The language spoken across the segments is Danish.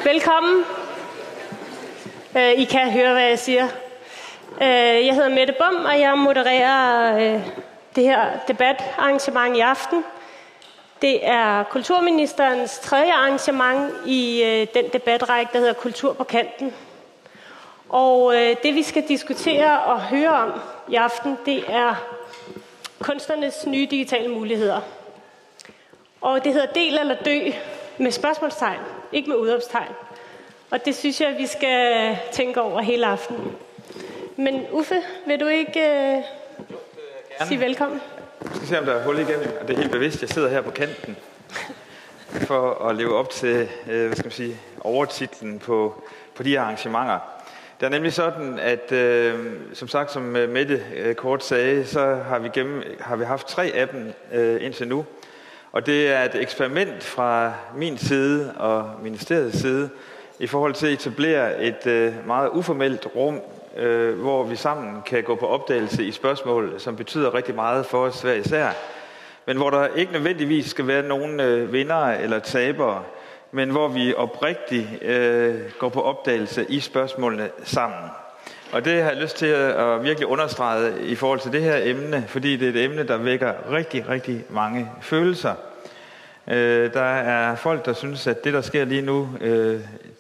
Velkommen. I kan høre, hvad jeg siger. Jeg hedder Mette Bom, og jeg modererer det her debatarrangement i aften. Det er kulturministerens 3. arrangement i den debatrække, der hedder Kultur på kanten. Og det, vi skal diskutere og høre om i aften, det er kunstnernes nye digitale muligheder. Og det hedder Del eller Dø med spørgsmålstegn, ikke med udråbstegn. Og det synes jeg, vi skal tænke over hele aftenen. Men Uffe, vil du ikke sige velkommen? Jeg skal se, om der er hul igennem, og det er helt bevidst. Jeg sidder her på kanten for at leve op til overtitlen på de arrangementer. Det er nemlig sådan, at som sagt, som Mette kort sagde, så har vi haft 3 af dem indtil nu. Og det er et eksperiment fra min side og ministeriets side i forhold til at etablere et meget uformelt rum, hvor vi sammen kan gå på opdagelse i spørgsmål, som betyder rigtig meget for os hver især. Men hvor der ikke nødvendigvis skal være nogen vindere eller tabere, men hvor vi oprigtigt går på opdagelse i spørgsmålene sammen. Og det har jeg lyst til at virkelig understrege i forhold til det her emne, fordi det er et emne, der vækker rigtig, rigtig mange følelser. Der er folk, der synes, at det, der sker lige nu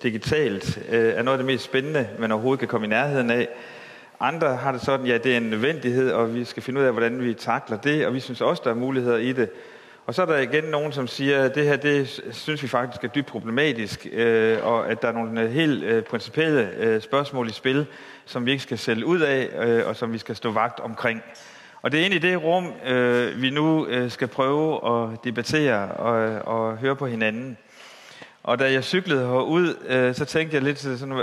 digitalt, er noget af det mest spændende, man overhovedet kan komme i nærheden af. Andre har det sådan, ja, det er en nødvendighed, og vi skal finde ud af, hvordan vi takler det, og vi synes også, der er muligheder i det. Og så er der igen nogen, som siger, at det her, det synes vi faktisk er dybt problematisk, og at der er nogle helt principielle spørgsmål i spil, som vi ikke skal sælge ud af, og som vi skal stå vagt omkring. Og det er egentlig det rum, vi nu skal prøve at debattere og høre på hinanden. Og da jeg cyklede herud, så tænkte jeg lidt sådan,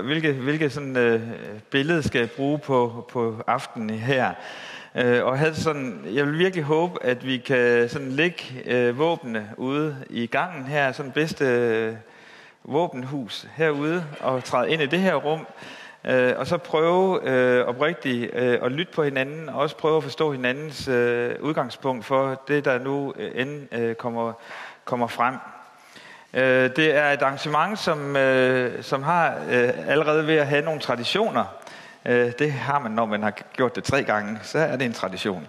hvilket sådan, billede skal jeg bruge på aftenen her. Og havde sådan, jeg vil virkelig håbe, at vi kan sådan lægge våbnene ude i gangen her, sådan bedste våbenhus herude, og træde ind i det her rum. Og så prøve oprigtigt at lytte på hinanden, og også prøve at forstå hinandens udgangspunkt for det, der nu kommer frem. Det er et arrangement, som har allerede ved at have nogle traditioner. Det har man, når man har gjort det 3 gange, så er det en tradition.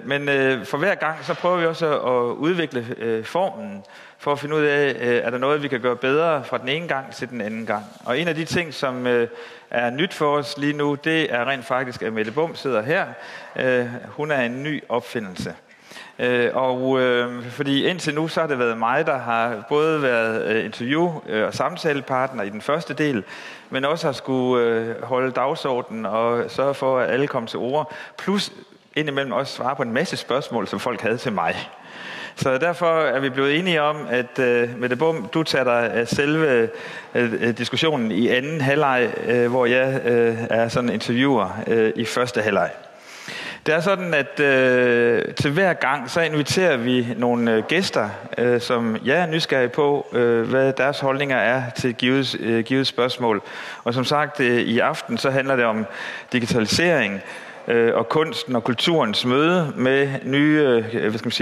Men for hver gang, så prøver vi også at udvikle formen, for at finde ud af, er der noget, vi kan gøre bedre fra den ene gang til den anden gang. Og en af de ting, som er nyt for os lige nu, det er rent faktisk, at Mette Bom sidder her. Hun er en ny opfindelse. Fordi indtil nu, så har det været mig, der har både været interview- og samtalepartner i den første del, men også har skulle holde dagsordenen og sørge for, at alle kom til ord, plus indimellem også svare på en masse spørgsmål, som folk havde til mig. Så derfor er vi blevet enige om, at Mette Bom, du tager dig af selve diskussionen i anden halvleg, hvor jeg er sådan en interviewer i første halvleg. Det er sådan, at til hver gang, så inviterer vi nogle gæster, som jeg er nysgerrig på, hvad deres holdninger er til givet spørgsmål. Og som sagt, i aften, så handler det om digitalisering og kunsten og kulturens møde med nye,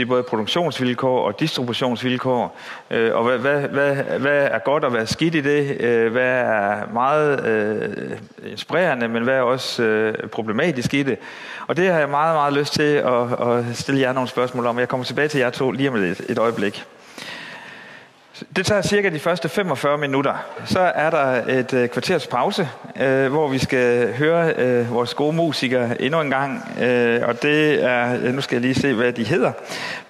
både produktionsvilkår og distributionsvilkår. Og hvad er godt og hvad er skidt i det? Hvad er meget inspirerende, men hvad er også problematisk i det? Og det har jeg meget, meget lyst til at stille jer nogle spørgsmål om. Jeg kommer tilbage til jer to lige om et øjeblik. Det tager cirka de første 45 minutter. Så er der et kvarters pause, hvor vi skal høre vores gode musikere endnu en gang. Og det er, nu skal jeg lige se, hvad de hedder.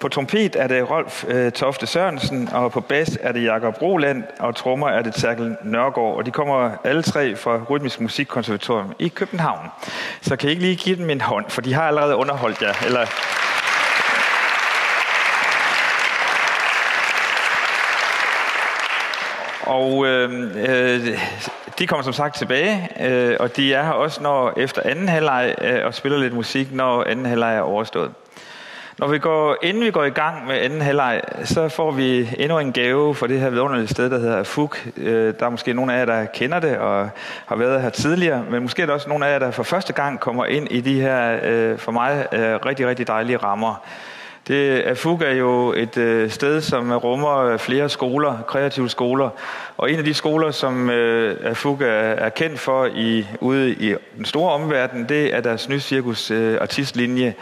På trompet er det Rolf Tofte Sørensen, og på bas er det Jakob Roland, og trommer er det Terkel Nørgaard. Og de kommer alle 3 fra Rytmisk Musikkonservatorium i København. Så kan I ikke lige give dem en hånd, for de har allerede underholdt jer. Eller og de kommer som sagt tilbage, og de er her også efter anden halvleg og spiller lidt musik, når anden halvleg er overstået. Inden vi går i gang med anden halvleg, så får vi endnu en gave for det her vidunderlige sted, der hedder FUG. Der er måske nogle af jer, der kender det og har været her tidligere, men måske er der også nogle af jer, der for første gang kommer ind i de her, for mig, rigtig, rigtig dejlige rammer. AFUG er jo et sted, som rummer flere skoler, kreative skoler. Og en af de skoler, som AFUG er kendt for ude i den store omverden, det er deres Nycirkus artistlinje.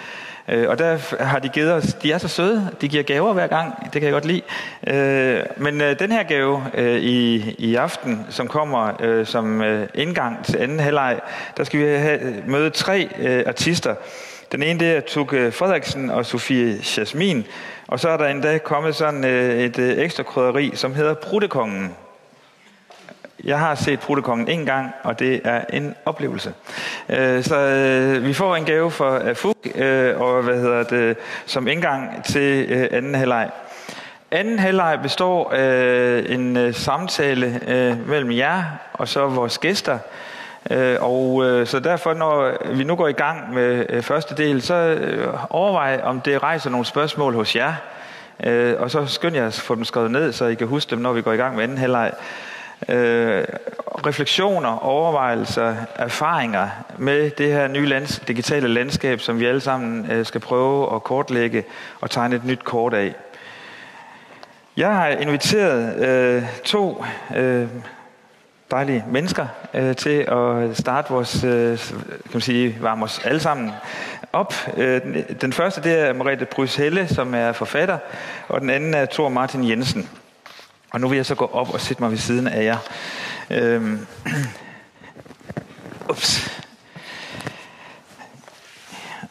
Og der har de givet os, de er så søde, de giver gaver hver gang, det kan jeg godt lide. Men den her gave i aften, som kommer som indgang til anden halvleg, der skal vi møde 3 artister. Den ene, det er Tukke Frederiksen og Sofie Jasmin, og så er der endda kommet sådan et ekstra krydderi, som hedder Brudtekongen. Jeg har set Brudtekongen en gang, og det er en oplevelse. Så vi får en gave fra AFUG, og som indgang til anden halvleg. Anden halvleg består af en samtale mellem jer og så vores gæster. Så derfor, når vi nu går i gang med første del, så overvej, om det rejser nogle spørgsmål hos jer. Og så skynd jer at få dem skrevet ned, så I kan huske dem, når vi går i gang med anden halvleg. Refleksioner, overvejelser, erfaringer med det her nye digitale landskab, som vi alle sammen skal prøve at kortlægge og tegne et nyt kort af. Jeg har inviteret 2 dejlige mennesker til at starte vores, varme os alle sammen op. Den første, det er Merete Pryds Helle, som er forfatter, og den anden er Thor Martin Jensen. Og nu vil jeg så gå op og sætte mig ved siden af jer.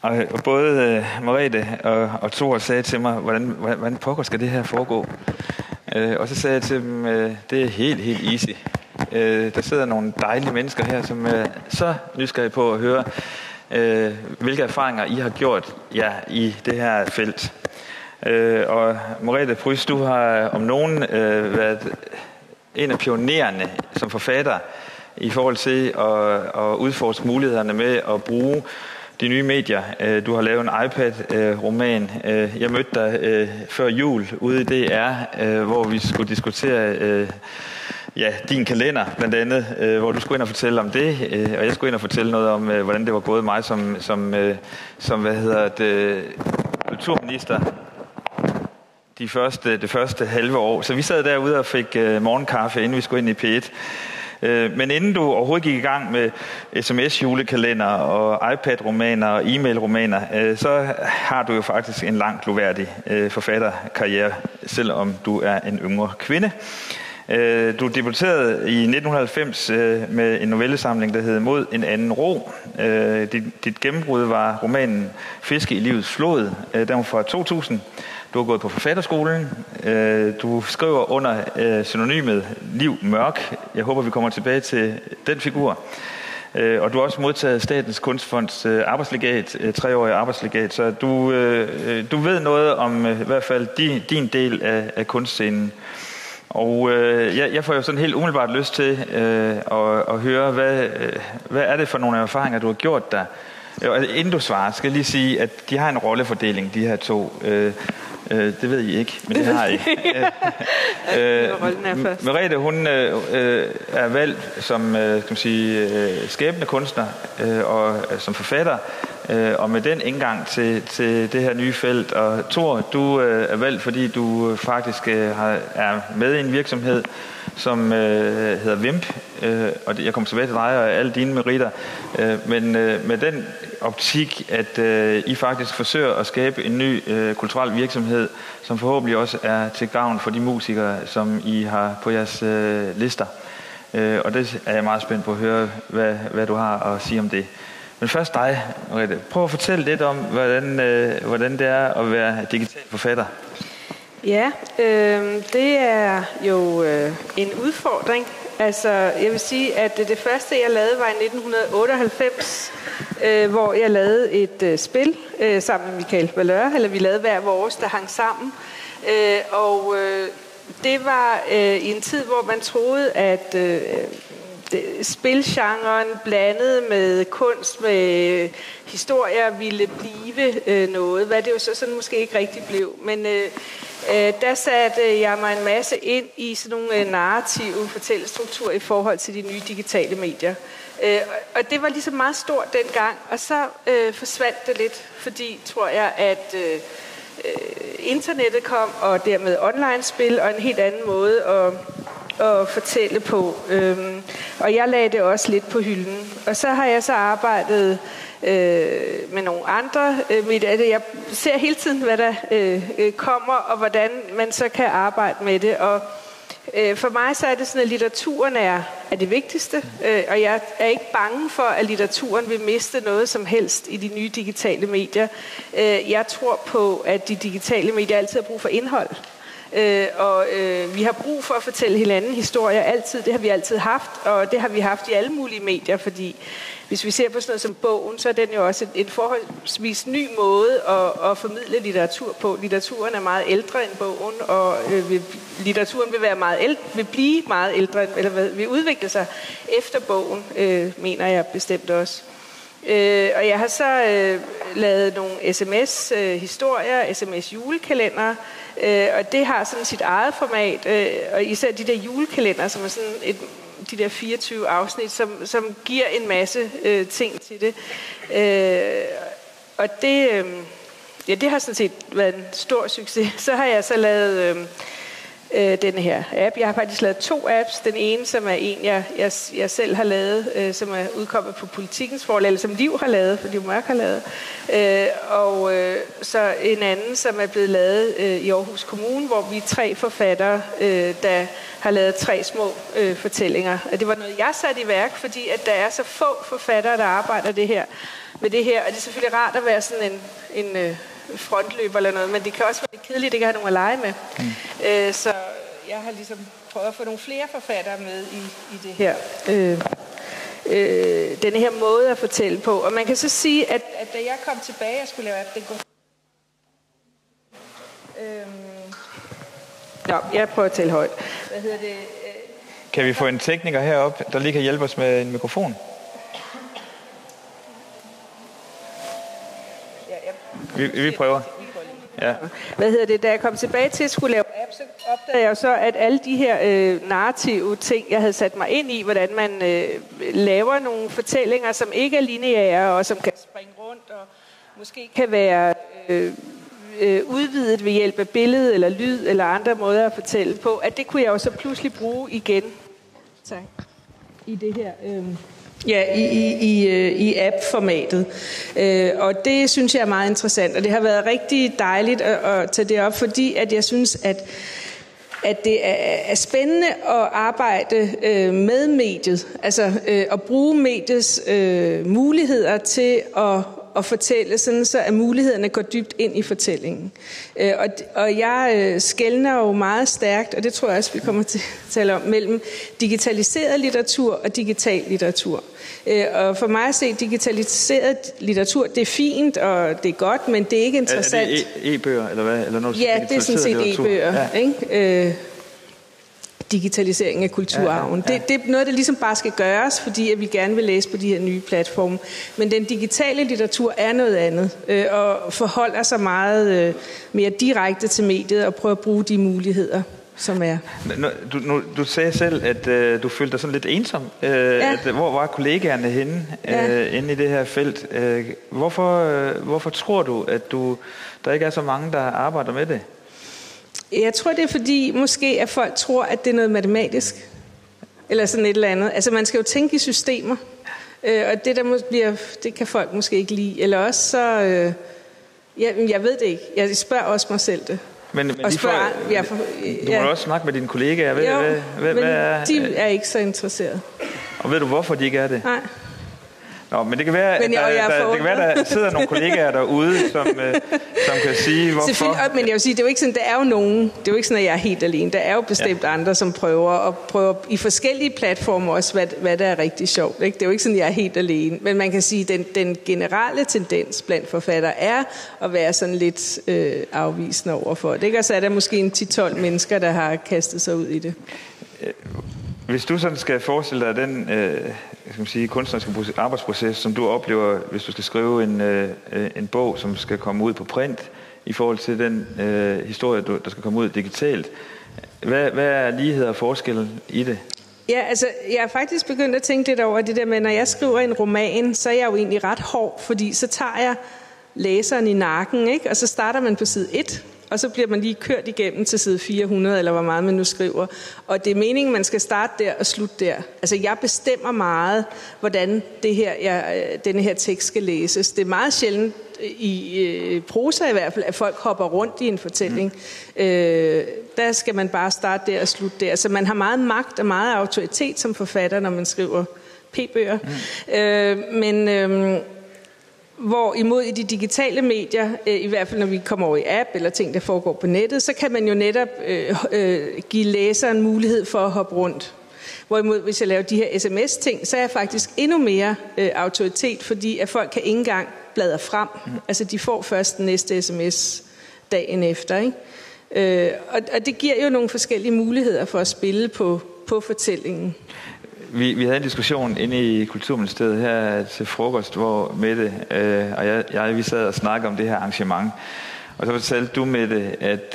Og både Merete og Thor sagde til mig, hvordan pokker skal det her foregå? Og så sagde jeg til dem, det er helt easy. Der sidder nogle dejlige mennesker her, som er så nysgerrige på at høre, hvilke erfaringer I har gjort i det her felt. Og Merete Pryds, du har om nogen været en af pionererne som forfatter i forhold til at udforske mulighederne med at bruge de nye medier. Du har lavet en iPad-roman. Jeg mødte dig før jul ude i DR, hvor vi skulle diskutere din kalender blandt andet, hvor du skulle ind og fortælle om det, og jeg skulle ind og fortælle noget om, hvordan det var gået mig som kulturminister det første halve år. Så vi sad derude og fik morgenkaffe, inden vi skulle ind i P1. Men inden du overhovedet gik i gang med sms-julekalender og iPad-romaner og e-mail-romaner, så har du jo faktisk en lang gloværdig forfatterkarriere, selvom du er en yngre kvinde. Du debuterede i 1990 med en novellesamling, der hed Mod en anden ro. Dit gennembrud var romanen Fiske i livets flod. Den var fra 2000. Du har gået på forfatterskolen. Du skriver under synonymet Liv Mørk. Jeg håber, vi kommer tilbage til den figur. Og du har også modtaget Statens Kunstfonds arbejdslegat, 3-årig arbejdslegat. Så du ved noget om i hvert fald din del af kunstscenen. Og jeg får jo sådan helt umiddelbart lyst til at høre, hvad er det for nogle erfaringer, du har gjort der? Inden du svarer, skal jeg lige sige, at de har en rollefordeling, de her 2. Det ved I ikke, men det har I. Merete, hun er valgt som skæbne kunstner og som forfatter, og med den indgang til det her nye felt. Og Thor, du er valgt, fordi du faktisk er med i en virksomhed, som hedder Vimp, og jeg kommer tilbage til dig og alle dine meritter, men med den optik, at I faktisk forsøger at skabe en ny kulturel virksomhed, som forhåbentlig også er til gavn for de musikere, som I har på jeres lister. Og det er jeg meget spændt på at høre, hvad du har at sige om det. Men først dig, Merete. Prøv at fortælle lidt om, hvordan det er at være digital forfatter. Ja, det er jo en udfordring. Altså, jeg vil sige, at det første, jeg lavede, var i 1998, hvor jeg lavede et spil sammen med Michael Valeur, eller vi lavede hver vores, der hang sammen. Det var i en tid, hvor man troede, at spilgenren blandet med kunst, med historier, ville blive noget, hvad det jo så sådan måske ikke rigtig blev. Men der satte jeg mig en masse ind i sådan nogle narrative fortællestrukturer i forhold til de nye digitale medier. Og det var ligesom meget stort dengang, og så forsvandt det lidt, fordi, tror jeg, at internettet kom, og dermed online-spil, og en helt anden måde at fortælle på. Og jeg lagde det også lidt på hylden. Og så har jeg så arbejdet med nogle andre medier. Jeg ser hele tiden, hvad der kommer, og hvordan man så kan arbejde med det. Og for mig så er det sådan, at litteraturen er det vigtigste, og jeg er ikke bange for, at litteraturen vil miste noget som helst i de nye digitale medier. Jeg tror på, at de digitale medier altid har brug for indhold. Og vi har brug for at fortælle hinanden historier altid. Det har vi altid haft, og det har vi haft i alle mulige medier, fordi hvis vi ser på sådan noget som bogen, så er den jo også en forholdsvis ny måde at formidle litteratur på. Litteraturen er meget ældre end bogen, og litteraturen vil blive meget ældre, eller vil udvikle sig efter bogen, mener jeg bestemt også. Og jeg har så lavet nogle sms-historier, sms-julekalender, og det har sådan sit eget format, og især de der julekalender, som er sådan de der 24 afsnit, som giver en masse ting til det. Og det har sådan set været en stor succes. Så har jeg så lavet denne her app. Jeg har faktisk lavet 2 apps. Den ene, som er en, jeg selv har lavet, som er udkommet på Politikens Forlag, eller som Liv har lavet, for Liv Mørk har lavet. Og så en anden, som er blevet lavet i Aarhus Kommune, hvor vi er 3 forfattere, der har lavet 3 små fortællinger. Og det var noget, jeg satte i værk, fordi at der er så få forfattere, der arbejder med det her. Og det er selvfølgelig rart at være sådan en frontløber eller noget, men det kan også være lidt kedeligt, det kan have nogen at lege med. Så jeg har ligesom prøvet at få nogle flere forfattere med i det her. Denne her måde at fortælle på. Og man kan så sige, at da jeg kom tilbage, jeg skulle lave app, det går. Jeg prøver at tælle højt. Hvad hedder det? Kan vi få en tekniker herop, der lige kan hjælpe os med en mikrofon? Vi prøver. Ja. Hvad hedder det? Da jeg kom tilbage til at skulle lave app, så opdagede jeg så, at alle de her narrative ting, jeg havde sat mig ind i, hvordan man laver nogle fortællinger, som ikke er lineære, og som kan springe rundt, og måske kan være udvidet ved hjælp af billede, eller lyd, eller andre måder at fortælle på, at det kunne jeg jo så pludselig bruge igen. Tak. I det her... i app-formatet. Og det synes jeg er meget interessant, og det har været rigtig dejligt at tage det op, fordi at jeg synes, at det er spændende at arbejde med mediet, altså at bruge mediets muligheder til at fortælle, sådan så at mulighederne går dybt ind i fortællingen. Og jeg skelner jo meget stærkt, og det tror jeg også, vi kommer til at tale om, mellem digitaliseret litteratur og digital litteratur. Og for mig at se, digitaliseret litteratur, det er fint, og det er godt, men det er ikke interessant. Er det e-bøger, eller hvad? Eller noget, ja, det er sådan set e-bøger. Ja. Ikke? Digitalisering af kulturarven. Ja. Det er noget, der ligesom bare skal gøres, fordi at vi gerne vil læse på de her nye platforme. Men den digitale litteratur er noget andet, og forholder sig meget mere direkte til mediet og prøver at bruge de muligheder, som er. Du sagde selv, at du følte dig sådan lidt ensom. Hvor var kollegaerne henne inde i det her felt? Hvorfor tror du, at der ikke er så mange, der arbejder med det? Jeg tror, det er fordi, måske at folk tror, at det er noget matematisk. Eller sådan et eller andet. Altså, man skal jo tænke i systemer. Og det, det kan folk måske ikke lide. Eller også så... jeg ved det ikke. Jeg spørger også mig selv det. Men du må også snakke med dine kollegaer. De er ikke så interesserede. Og ved du, hvorfor de ikke er det? Nej. Nå, men det kan være, der sidder nogle kollegaer derude, som kan sige, hvorfor. Men jeg vil sige, det er jo ikke sådan, der er jo nogen. Det er jo ikke sådan, at jeg er helt alene. Der er jo bestemt andre, som prøver i forskellige platformer også, hvad der er rigtig sjovt. Ikke? Det er jo ikke sådan, at jeg er helt alene. Men man kan sige, at den generelle tendens blandt forfattere er at være sådan lidt afvisende overfor det. Ikke? Og så er der måske en 10-12 mennesker, der har kastet sig ud i det. Hvis du sådan skal forestille dig den kunstneriske arbejdsproces, som du oplever, hvis du skal skrive en bog, som skal komme ud på print, i forhold til den historie, der skal komme ud digitalt, hvad er lighed og forskel i det? Ja, altså, jeg er faktisk begyndt at tænke lidt over det der med, når jeg skriver en roman, så er jeg jo egentlig ret hård, fordi så tager jeg læseren i nakken, ikke? Og så starter man på side 1, og så bliver man lige kørt igennem til side 400, eller hvor meget man nu skriver. Og det er meningen, man skal starte der og slutte der. Altså, jeg bestemmer meget, hvordan denne her tekst skal læses. Det er meget sjældent, i prosa i hvert fald, at folk hopper rundt i en fortælling. Der skal man bare starte der og slutte der. Så man har meget magt og meget autoritet som forfatter, når man skriver p-bøger. Hvorimod i de digitale medier, i hvert fald når vi kommer over i app eller ting, der foregår på nettet, så kan man jo netop give læseren mulighed for at hoppe rundt. Hvorimod hvis jeg laver de her sms-ting, så er jeg faktisk endnu mere autoritet, fordi at folk kan ikke engang bladre frem. Altså de får først den næste sms dagen efter, ikke? Og det giver jo nogle forskellige muligheder for at spille på fortællingen. Vi havde en diskussion inde i Kulturministeriet her til frokost, hvor Mette og vi sad og snakkede om det her arrangement. Og så fortalte du, Mette, at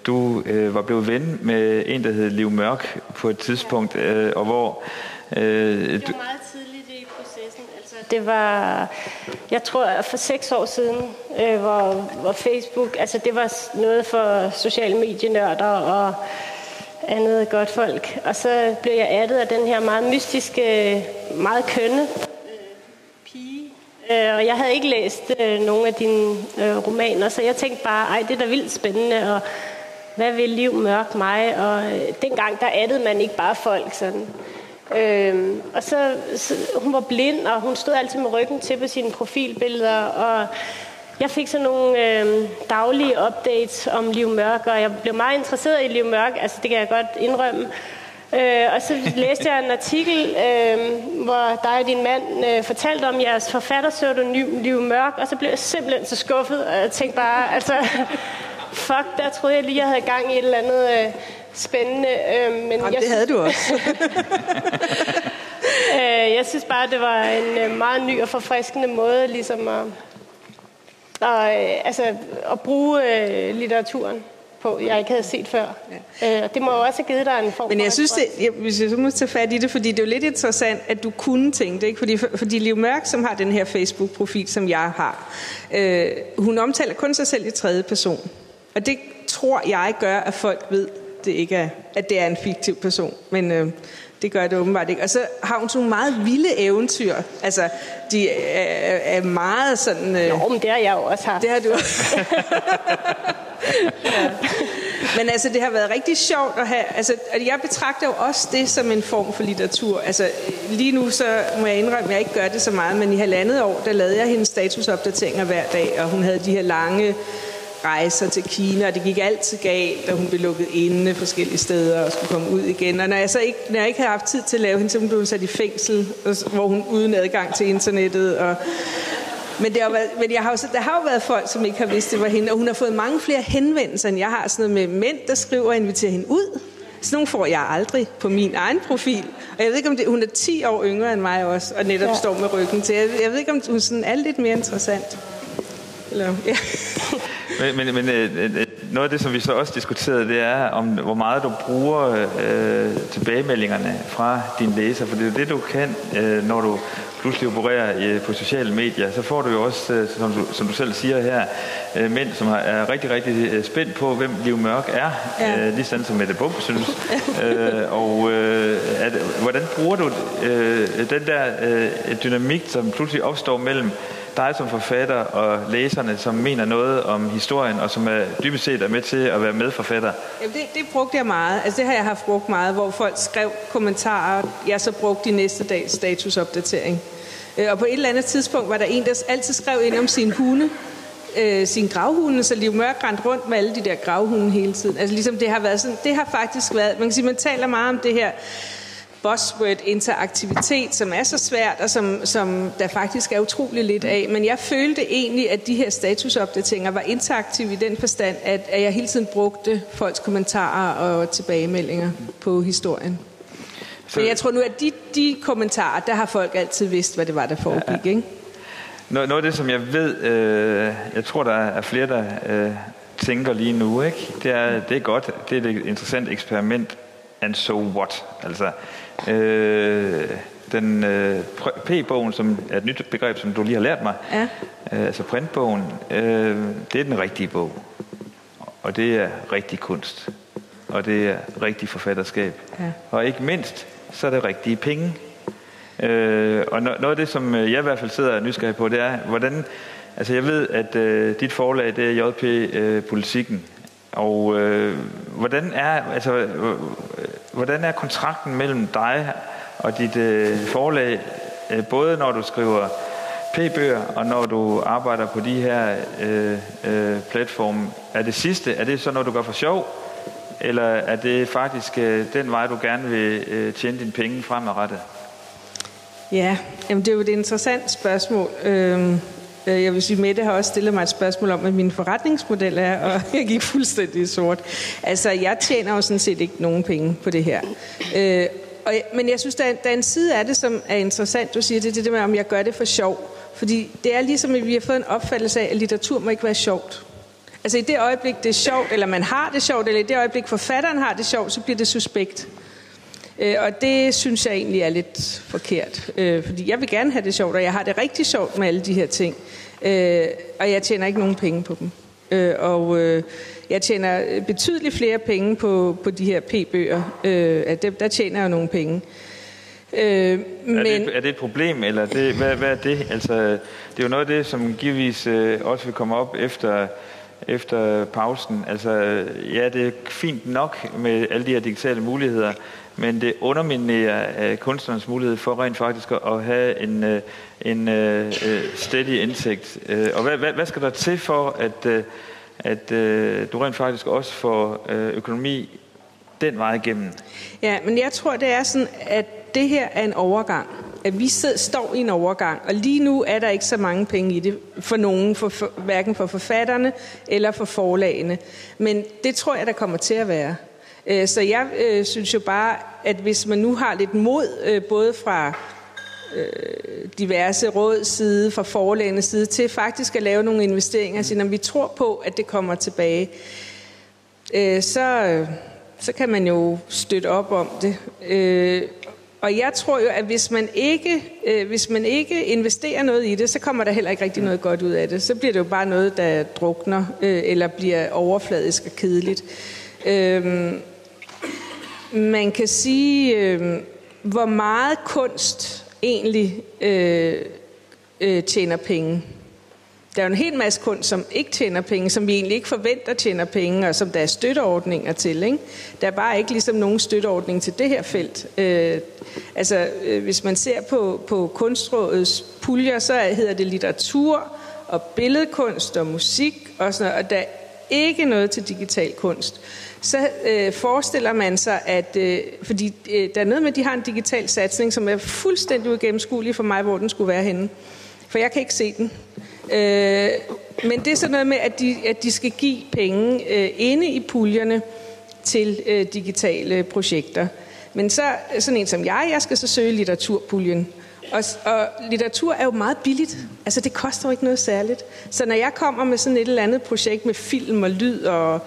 du var blevet ven med en, der hed Liv Mørk på et tidspunkt, og hvor... Det var meget tidligt i processen. Altså, det var, jeg tror, for 6 år siden, hvor Facebook... Altså, det var noget for sociale medienørder og andet godt folk. Og så blev jeg addet af den her meget mystiske, meget kønne pige. Og jeg havde ikke læst nogle af dine romaner, så jeg tænkte bare, det er da vildt spændende, og hvad vil Liv Mørk mig? Og dengang, der addede man ikke bare folk sådan. Og så hun var blind, og hun stod altid med ryggen til på sine profilbilleder, og jeg fik sådan nogle daglige updates om Liv Mørk, og jeg blev meget interesseret i Liv Mørk, altså det kan jeg godt indrømme. Og så læste jeg en artikel, hvor dig og din mand fortalte om jeres forfatterpseudonym Liv Mørk, og så blev jeg simpelthen så skuffet, og jeg tænkte bare, altså, fuck, der troede jeg lige, jeg havde gang i et eller andet spændende. Men det havde du også. Jeg synes bare, det var en meget ny og forfriskende måde, ligesom at bruge litteraturen på, jeg ikke havde set før. Ja. Det må jo også have givet dig en form. Men jeg synes, hvis jeg så må tage fat i det, fordi det er jo lidt interessant, at du kunne tænke det, ikke? Fordi Liv Mørk, som har den her Facebook-profil, som jeg har, hun omtaler kun sig selv i 3. person. Og det tror jeg gør, at folk ved, det ikke er, at det er en fiktiv person. Men det gør det åbenbart ikke. Og så har hun sådan meget vilde eventyr. Altså, de er meget sådan... Jo, men det har jeg jo også haft. Det har du også. Ja. Men altså, det har været rigtig sjovt at have... Altså, jeg betragter jo også det som en form for litteratur. Altså, lige nu så må jeg indrømme, at jeg ikke gør det så meget, men i 1,5 år, der lavede jeg hendes statusopdateringer hver dag, og hun havde de her lange rejser til Kina, og det gik altid galt, da hun blev lukket inde forskellige steder og skulle komme ud igen. Og når jeg ikke havde haft tid til at lave hende, så blev hun sat i fængsel, hvor hun uden adgang til internettet. Men der har jo været folk, som ikke har vidst, det var hende, og hun har fået mange flere henvendelser, end jeg har. Sådan noget med mænd, der skriver og inviterer hende ud. Sådan nogle får jeg aldrig på min egen profil. Og jeg ved ikke, om hun er 10 år yngre end mig også, og netop står med ryggen til. Jeg ved ikke, om hun sådan er lidt mere interessant. Eller, ja. Men noget af det, som vi så også diskuterede, det er, om hvor meget du bruger tilbagemeldingerne fra dine læsere. For det er jo det, du kan, når du pludselig opererer på sociale medier. Så får du jo også, som du selv siger her, mænd, som er rigtig, rigtig spændt på, hvem Liv Mørk er. Ja. Ligesom som Mette Bum, synes. Hvordan bruger du den der dynamik, som pludselig opstår mellem dig som forfatter og læserne, som mener noget om historien, og som dybest set er med til at være medforfatter? Jamen det brugte jeg meget. Altså det har jeg haft brugt meget, hvor folk skrev kommentarer. Jeg så brugte de næste dags statusopdatering. Og på et eller andet tidspunkt var der en, der altid skrev ind om sin hunde, sin gravhunde, så Liv Mørk rendte rundt med alle de der gravhunde hele tiden. Altså ligesom det har været sådan, det har faktisk været, man kan sige, man taler meget om det her buzzword interaktivitet, som er så svært, og som der faktisk er utrolig lidt af. Men jeg følte egentlig, at de her statusopdateringer var interaktive i den forstand, at jeg hele tiden brugte folks kommentarer og tilbagemeldinger på historien. Men jeg tror nu, at de kommentarer, der har folk altid vidst, hvad det var, der foregik, ikke? Noget af det, som jeg ved, jeg tror, der er flere, der tænker lige nu, ikke? Det er godt, det er et interessant eksperiment, and so what? Altså, den P-bogen, som er et nyt begreb, som du lige har lært mig, altså printbogen, det er den rigtige bog. Og det er rigtig kunst. Og det er rigtig forfatterskab. Ja. Og ikke mindst, så er det rigtige penge. Og noget af det, som jeg i hvert fald sidder nysgerrig på, det er, hvordan... Altså jeg ved, at dit forlag, det er JP Politikken. Og hvordan er kontrakten mellem dig og dit forlag, både når du skriver P-bøger, og når du arbejder på de her platforme? Er det sidste, er det så noget, du gør for sjov? Eller er det faktisk den vej, du gerne vil tjene dine penge fremadrettet? Ja, jamen det er jo et interessant spørgsmål. Jeg vil sige, Mette har også stillet mig et spørgsmål om, hvad min forretningsmodel er, og jeg gik fuldstændig sort. Altså, jeg tjener jo sådan set ikke nogen penge på det her. Men jeg synes, der er en side af det, som er interessant. Du siger, det er det med, om jeg gør det for sjov. Fordi det er ligesom, at vi har fået en opfattelse af, at litteratur må ikke være sjovt. Altså i det øjeblik, det er sjovt, eller man har det sjovt, eller i det øjeblik, forfatteren har det sjovt, så bliver det suspekt. Og det synes jeg egentlig er lidt forkert. Fordi jeg vil gerne have det sjovt, og jeg har det rigtig sjovt med alle de her ting. Og jeg tjener ikke nogen penge på dem. Jeg tjener betydeligt flere penge på de her P-bøger. Der tjener jeg nogle penge. Er det et problem, eller hvad er det? Altså, det er jo noget af det, som givetvis også vil komme op efter pausen. Altså, ja, det er fint nok med alle de her digitale muligheder, men det underminerer kunstnernes mulighed for rent faktisk at have en steady indtægt. Og hvad skal der til for, at du rent faktisk også får økonomi den vej igennem? Ja, men jeg tror, det er sådan, at det her er en overgang. At vi står i en overgang, og lige nu er der ikke så mange penge i det for nogen, hverken for forfatterne eller for forlagene. Men det tror jeg, der kommer til at være. Så jeg synes jo bare, at hvis man nu har lidt mod, både fra diverse råds side, fra forlagenes side, til faktisk at lave nogle investeringer, så når vi tror på, at det kommer tilbage, så kan man jo støtte op om det. Og jeg tror jo, at hvis man ikke investerer noget i det, så kommer der heller ikke rigtig noget godt ud af det. Så bliver det jo bare noget, der drukner, eller bliver overfladisk og kedeligt. Man kan sige, hvor meget kunst egentlig tjener penge. Der er jo en hel masse kunst, som ikke tjener penge, som vi egentlig ikke forventer tjener penge, og som der er støtteordninger til. Ikke? Der er bare ikke ligesom nogen støtteordning til det her felt. Hvis man ser på Kunstrådets puljer, så hedder det litteratur og billedkunst og musik og sådan noget, og der er ikke noget til digital kunst. Så forestiller man sig, at fordi der er noget med, at de har en digital satsning, som er fuldstændig uigennemskuelig for mig, hvor den skulle være henne. For jeg kan ikke se den. Men det er sådan noget med, at de skal give penge inde i puljerne til digitale projekter. Men så sådan en som jeg skal så søge litteraturpuljen. Og litteratur er jo meget billigt. Altså det koster jo ikke noget særligt. Så når jeg kommer med sådan et eller andet projekt med film og lyd og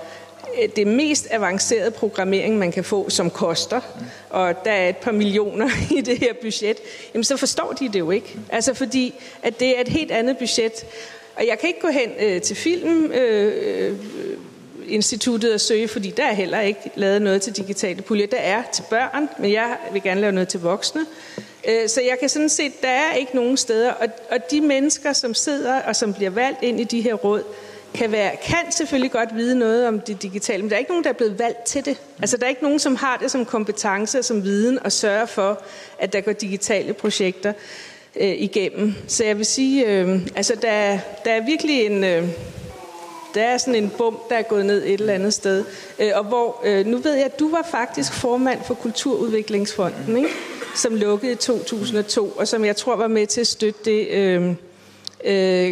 det mest avancerede programmering, man kan få, som koster, og der er et par millioner i det her budget, jamen så forstår de det jo ikke. Altså fordi, at det er et helt andet budget. Og jeg kan ikke gå hen til Filminstituttet og søge, fordi der er heller ikke lavet noget til digitale puljer. Der er til børn, men jeg vil gerne lave noget til voksne. Så jeg kan sådan set, der er ikke nogen steder. Og de mennesker, som sidder og som bliver valgt ind i de her råd, kan selvfølgelig godt vide noget om det digitale, men der er ikke nogen, der er blevet valgt til det. Altså der er ikke nogen, som har det som kompetence og som viden og sørger for, at der går digitale projekter igennem. Så jeg vil sige, der er virkelig der er sådan en bum, der er gået ned et eller andet sted. Og hvor, nu ved jeg, at du var faktisk formand for Kulturudviklingsfonden, ikke? Som lukkede i 2002, og som jeg tror var med til at støtte det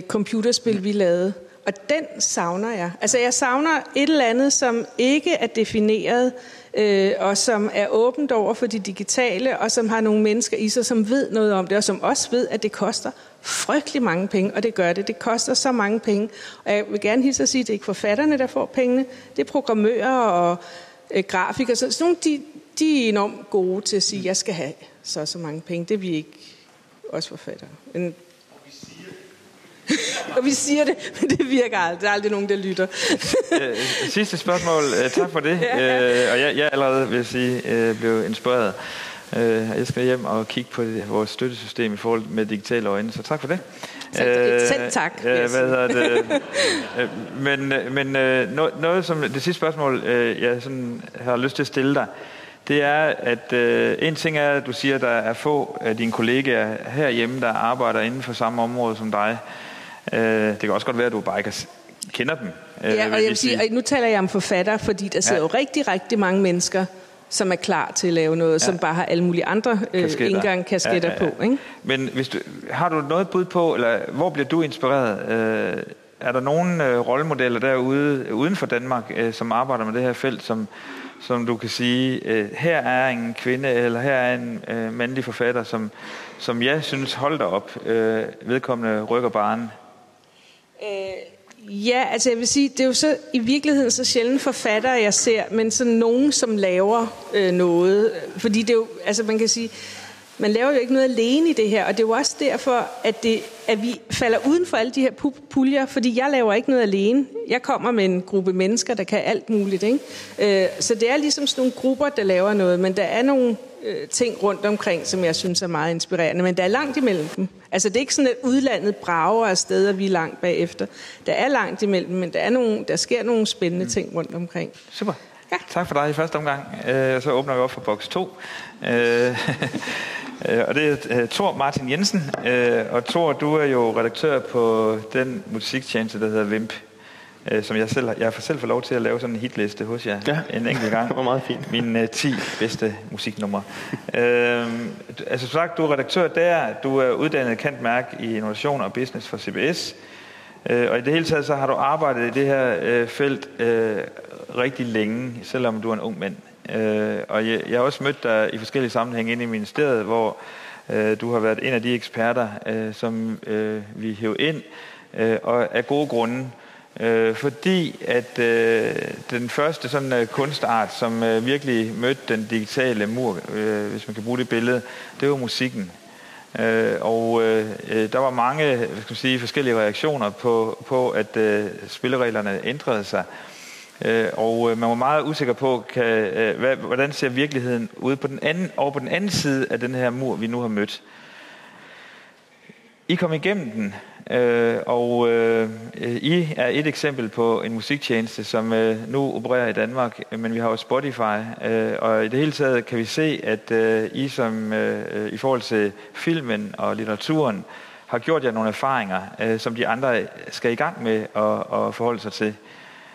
computerspil, vi lavede. Og den savner jeg. Altså jeg savner et eller andet, som ikke er defineret, og som er åbent over for de digitale, og som har nogle mennesker i sig, som ved noget om det, og som også ved, at det koster frygtelig mange penge, og det gør det. Det koster så mange penge. Og jeg vil gerne hilse at sige, at det er ikke forfatterne, der får pengene. Det er programmører og grafikere. Så nogle de er enormt gode til at sige, at jeg skal have så mange penge. Det er vi ikke, også forfattere. Og vi siger det, men det virker aldrig. Der er aldrig nogen, der lytter. Sidste spørgsmål. Tak for det. Og jeg allerede vil sige, blev inspireret. Jeg skal hjem og kigge på vores støttesystem i forhold med digitale øjne, så tak for det. Selv tak. Men noget som det sidste spørgsmål, jeg sådan har lyst til at stille dig, det er, at en ting er, at du siger, at der er få af dine kollegaer herhjemme, der arbejder inden for samme område som dig. Det kan også godt være, at du bare ikke kender dem. Ja, og jeg vil sige, og nu taler jeg om forfatter, fordi der sidder jo rigtig, rigtig mange mennesker, som er klar til at lave noget, som bare har alle mulige andre kasketter på. Ikke? Men har du noget bud på, eller hvor bliver du inspireret? Er der nogle rollemodeller derude, uden for Danmark, som arbejder med det her felt, som du kan sige, her er en kvinde, eller her er en mandlig forfatter, som jeg synes, hold da op, vedkommende rykker barren? Ja, altså jeg vil sige, det er jo så i virkeligheden så sjældent forfattere, jeg ser, men sådan nogen, som laver noget. Fordi det er jo, altså man kan sige, man laver jo ikke noget alene i det her, og det er jo også derfor, at vi falder uden for alle de her puljer, fordi jeg laver ikke noget alene. Jeg kommer med en gruppe mennesker, der kan alt muligt, ikke? Så det er ligesom sådan nogle grupper, der laver noget, men der er nogle ting rundt omkring, som jeg synes er meget inspirerende, men der er langt imellem dem. Altså det er ikke sådan, at udlandet brager af steder, vi er langt bagefter. Der er langt imellem, men der sker nogle spændende ting rundt omkring. Super. Ja. Tak for dig i første omgang. Så åbner vi op for boks 2. Og det er Thor Martin Jensen. Og Thor, du er jo redaktør på den musiktjeneste, der hedder Vimp. Som jeg selv får lov til at lave sådan en hitliste hos jer en enkelt gang. Det var meget fint. Mine 10 bedste musiknumre. Altså sagt, du er redaktør der. Du er uddannet cand.merc i innovation og business for CBS. Og i det hele taget så har du arbejdet i det her felt rigtig længe, selvom du er en ung mand. Og jeg har også mødt dig i forskellige sammenhænge inde i ministeriet, hvor du har været en af de eksperter, som vi hæver ind, og af gode grunde. Fordi at den første sådan kunstart, som virkelig mødte den digitale mur, hvis man kan bruge det billede, det var musikken. Og der var mange forskellige reaktioner på at spillereglerne ændrede sig. Og man var meget usikker på, hvordan ser virkeligheden ud på den anden side af den her mur, vi nu har mødt. I kom igennem den, og I er et eksempel på en musiktjeneste, som nu opererer i Danmark, men vi har jo Spotify, og i det hele taget kan vi se, at I som i forhold til filmen og litteraturen har gjort jer nogle erfaringer, som de andre skal i gang med at forholde sig til.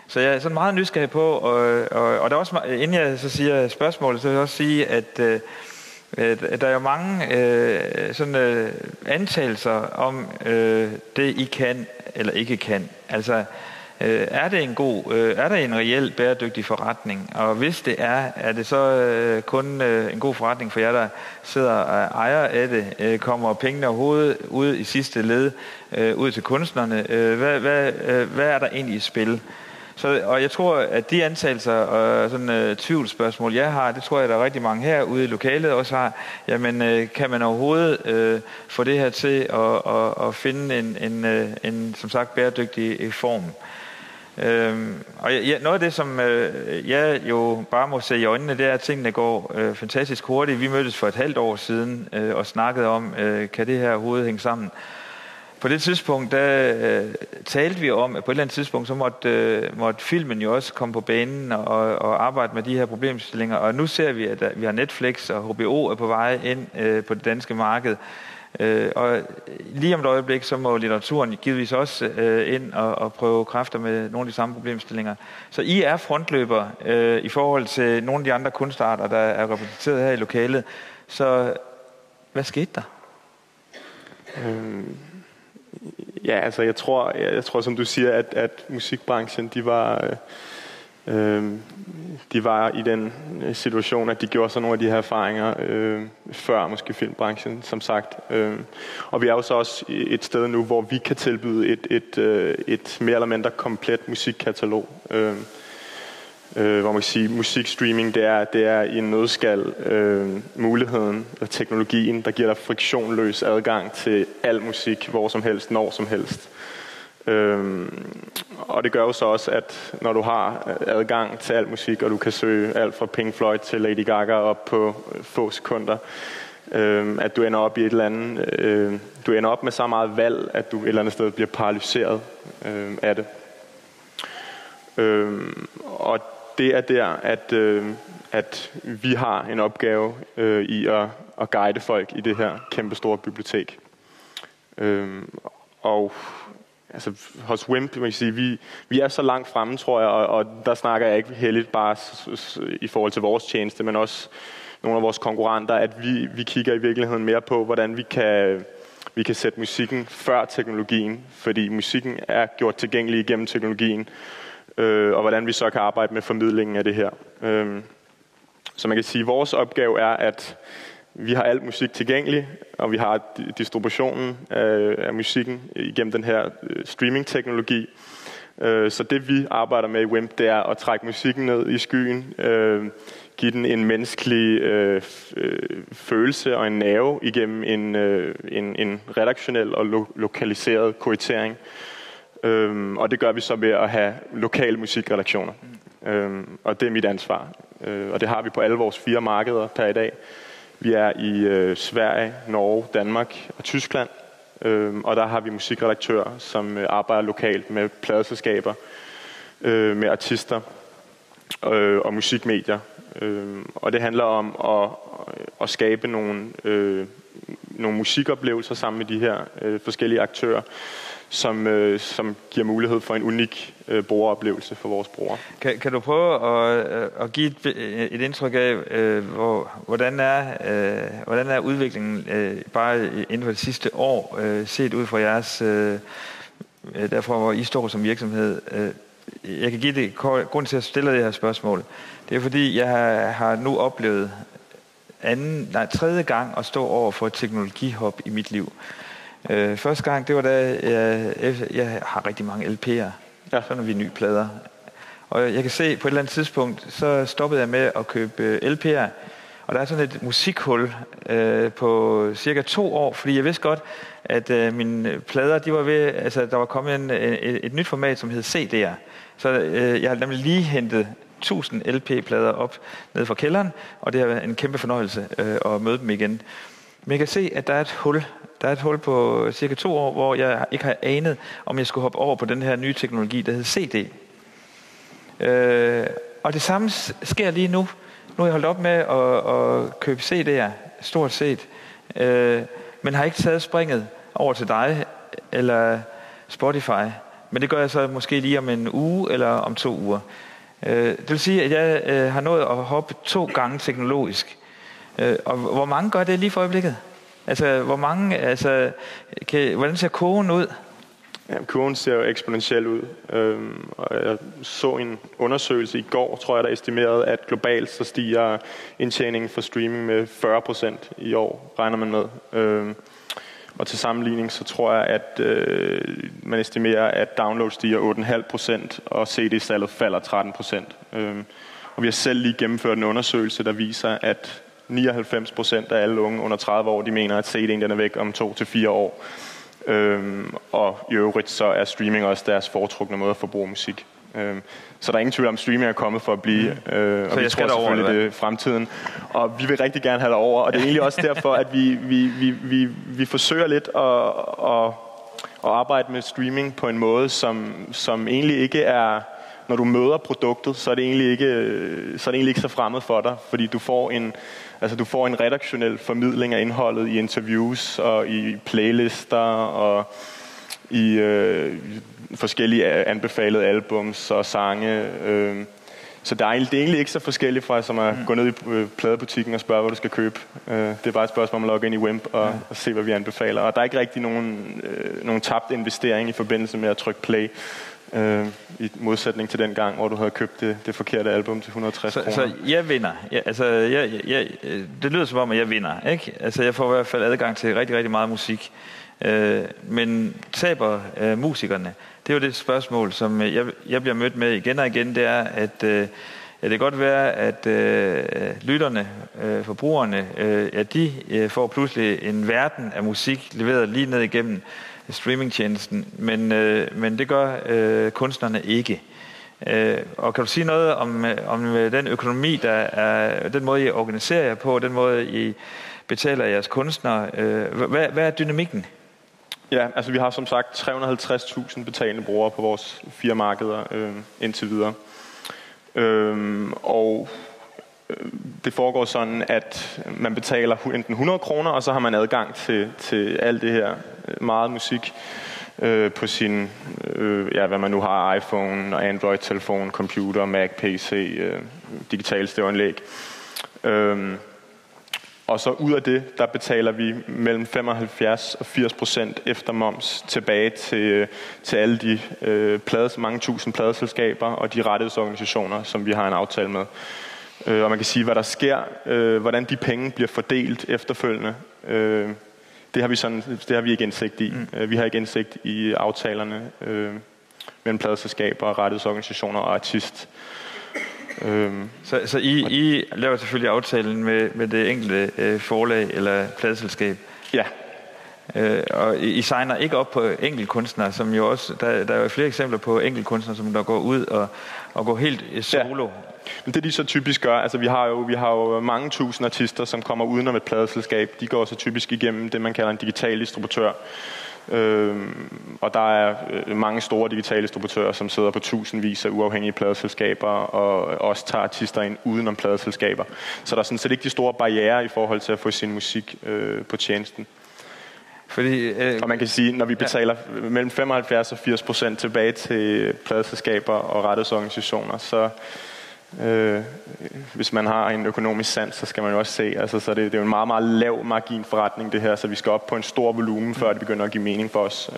Så jeg er sådan meget nysgerrig på, og der er også, inden jeg så siger spørgsmålet, så vil jeg også sige, at der er jo mange antagelser om det I kan eller ikke kan. Altså er der en reel bæredygtig forretning? Og hvis det er det så kun en god forretning for jer, der sidder og ejer af det? Kommer pengene overhovedet ud i sidste led ud til kunstnerne? Hvad er der egentlig i spil? Og jeg tror, at de antagelser og sådan tvivlsspørgsmål, jeg har, det tror jeg, der er rigtig mange herude i lokalet også har. Jamen, kan man overhovedet få det her til at finde en som sagt, bæredygtig form? Og noget af det, som jeg jo bare må se i øjnene, det er, at tingene går fantastisk hurtigt. Vi mødtes for et halvt år siden og snakkede om, kan det her overhovedet hænge sammen? På det tidspunkt, der talte vi om, at på et eller andet tidspunkt, så måtte filmen jo også komme på banen og arbejde med de her problemstillinger. Og nu ser vi, at vi har Netflix og HBO er på vej ind på det danske marked. Og lige om et øjeblik, så må litteraturen givetvis også ind og prøve kræfter med nogle af de samme problemstillinger. Så I er frontløber i forhold til nogle af de andre kunstarter, der er repræsenteret her i lokalet. Så hvad skete der? Ja, altså jeg tror som du siger, at musikbranchen, de var i den situation, at de gjorde sig nogle af de her erfaringer før måske filmbranchen, som sagt. Og vi er jo så også et sted nu, hvor vi kan tilbyde et mere eller mindre komplet musikkatalog. hvor man kan sige, musikstreaming, det er i en nødskal muligheden og teknologien, der giver dig friktionløs adgang til al musik, hvor som helst, når som helst. Og det gør jo så også, at når du har adgang til al musik, og du kan søge alt fra Pink Floyd til Lady Gaga op på få sekunder, at du ender op i et eller andet, du ender op med så meget valg, at du et eller andet sted bliver paralyseret af det. Og det er der, at vi har en opgave i at guide folk i det her kæmpestore bibliotek. Og altså, hos WIMP, man kan sige, vi er så langt fremme, tror jeg, og der snakker jeg ikke heldigt bare i forhold til vores tjeneste, men også nogle af vores konkurrenter, at vi kigger i virkeligheden mere på, hvordan vi kan sætte musikken før teknologien, fordi musikken er gjort tilgængelig igennem teknologien, og hvordan vi så kan arbejde med formidlingen af det her. Så man kan sige, at vores opgave er, at vi har al musik tilgængelig, og vi har distributionen af musikken igennem den her streaming-teknologi. Så det vi arbejder med i WIMP, det er at trække musikken ned i skyen, give den en menneskelig følelse og en nerve igennem en redaktionel og lokaliseret kuratering. Og det gør vi så ved at have lokale musikredaktioner. Og det er mit ansvar. Og det har vi på alle vores 4 markeder per i dag. Vi er i Sverige, Norge, Danmark og Tyskland. Og der har vi musikredaktører, som arbejder lokalt med pladeselskaber, med artister og musikmedier. Og det handler om at skabe nogle musikoplevelser sammen med de her forskellige aktører, som giver mulighed for en unik brugeroplevelse for vores brugere. Kan du prøve at give et indtryk af, hvordan er udviklingen bare inden for det sidste år, set ud fra jeres, derfra hvor I står som virksomhed? Jeg kan give det grund til at stille det her spørgsmål. Det er fordi, jeg har nu oplevet tredje gang at stå over for et teknologihop i mit liv. Første gang, det var da jeg har rigtig mange LP'er. Ja. Så når vi nye plader. Og jeg kan se, på et eller andet tidspunkt, så stoppede jeg med at købe LP'er. Og der er sådan et musikhul på cirka 2 år, fordi jeg vidste godt, at mine plader, de var ved, altså der var kommet et nyt format, som hed CD'er. Så jeg har nemlig lige hentet 1000 LP-plader op ned fra kælderen, og det har været en kæmpe fornøjelse at møde dem igen. Men jeg kan se, at der er et hul. Der er et hul på cirka 2 år, hvor jeg ikke har anet, om jeg skulle hoppe over på den her nye teknologi, der hedder CD. Og det samme sker lige nu. Nu har jeg holdt op med at købe CD'er, stort set, men har ikke taget springet over til dig eller Spotify. Men det gør jeg så måske lige om en uge eller om 2 uger. Det vil sige, at jeg har nået at hoppe 2 gange teknologisk. Og hvor mange gør det lige for øjeblikket? Altså, hvor mange, hvordan ser kurven ud? Ja, kurven ser jo eksponentielt ud. Og jeg så en undersøgelse i går, tror jeg, der estimerede, at globalt så stiger indtjeningen for streaming med 40% i år, regner man med. Og til sammenligning, så tror jeg, at man estimerer, at download stiger 8,5%, og CD-salget falder 13%. Og vi har selv lige gennemført en undersøgelse, der viser, at 99% af alle unge under 30 år, de mener, at CD'en den er væk om 2 til 4 år. Og i øvrigt så er streaming også deres foretrukne måde at forbruge musik. Så der er ingen tvivl om, streaming er kommet for at blive, og vi tror selvfølgelig, det er fremtiden. Og vi vil rigtig gerne have det over, og det er egentlig også derfor, at vi forsøger lidt at arbejde med streaming på en måde, som egentlig ikke er, når du møder produktet, så er det egentlig ikke så fremmed for dig, fordi du får en redaktionel formidling af indholdet i interviews og i playlister og i forskellige anbefalede albums og sange. Så det er egentlig ikke så forskelligt fra som at gå ned i pladebutikken og spørge, hvad du skal købe. Det er bare et spørgsmål om at logge ind i WIMP og se, hvad vi anbefaler. Og der er ikke rigtig nogen tabt investering i forbindelse med at trykke play. I modsætning til den gang, hvor du havde købt det forkerte album til 160 kroner. Så jeg vinder. Det lyder som om, at jeg vinder. Ikke? Altså, jeg får i hvert fald adgang til rigtig, rigtig meget musik. Men taber musikerne? Det er jo det spørgsmål, som jeg bliver mødt med igen og igen. Det er, det kan godt være, at lytterne, forbrugerne, at de får pludselig en verden af musik leveret lige ned igennem streamingtjenesten, men det gør kunstnerne ikke. Og kan du sige noget om den økonomi, der er, den måde, I organiserer jer på, den måde, I betaler jeres kunstnere? Hvad er dynamikken? Ja, altså vi har som sagt 350.000 betalende brugere på vores 4 markeder indtil videre. Og det foregår sådan, at man betaler enten 100 kroner, og så har man adgang til alt det her meget musik på sin, hvad man nu har, iPhone og Android-telefon, computer, Mac, PC, digital stereoanlæg. Og så ud af det, der betaler vi mellem 75% og 80% efter moms tilbage til alle de mange tusind pladeselskaber og de rettighedsorganisationer, som vi har en aftale med. Og man kan sige, hvad der sker, hvordan de penge bliver fordelt efterfølgende. Det har vi ikke indsigt i. Vi har ikke indsigt i aftalerne mellem pladeselskaber, rettighedsorganisationer og artist. Så I laver selvfølgelig aftalen med det enkelte forlag eller pladeselskab? Ja. Og I signer ikke op på enkeltkunstnere, som jo også, der er jo flere eksempler på enkeltkunstnere, som der går ud og går helt solo. Ja. Men det de så typisk gør, altså vi har jo mange tusind artister, som kommer udenom et pladeselskab. De går så typisk igennem det, man kalder en digital distributør. Og der er mange store digitale distributører, som sidder på tusindvis af uafhængige pladeselskaber og også tager artister ind udenom pladeselskaber. Så der er sådan set ikke de store barrierer i forhold til at få sin musik på tjenesten. Og man kan sige, når vi betaler mellem 75% og 80% tilbage til pladeselskaber og rettighedsorganisationer, så hvis man har en økonomisk sans, så skal man jo også se, altså, så det er jo en meget, meget lav marginforretning det her, så vi skal op på en stor volumen, før det begynder at give mening for os.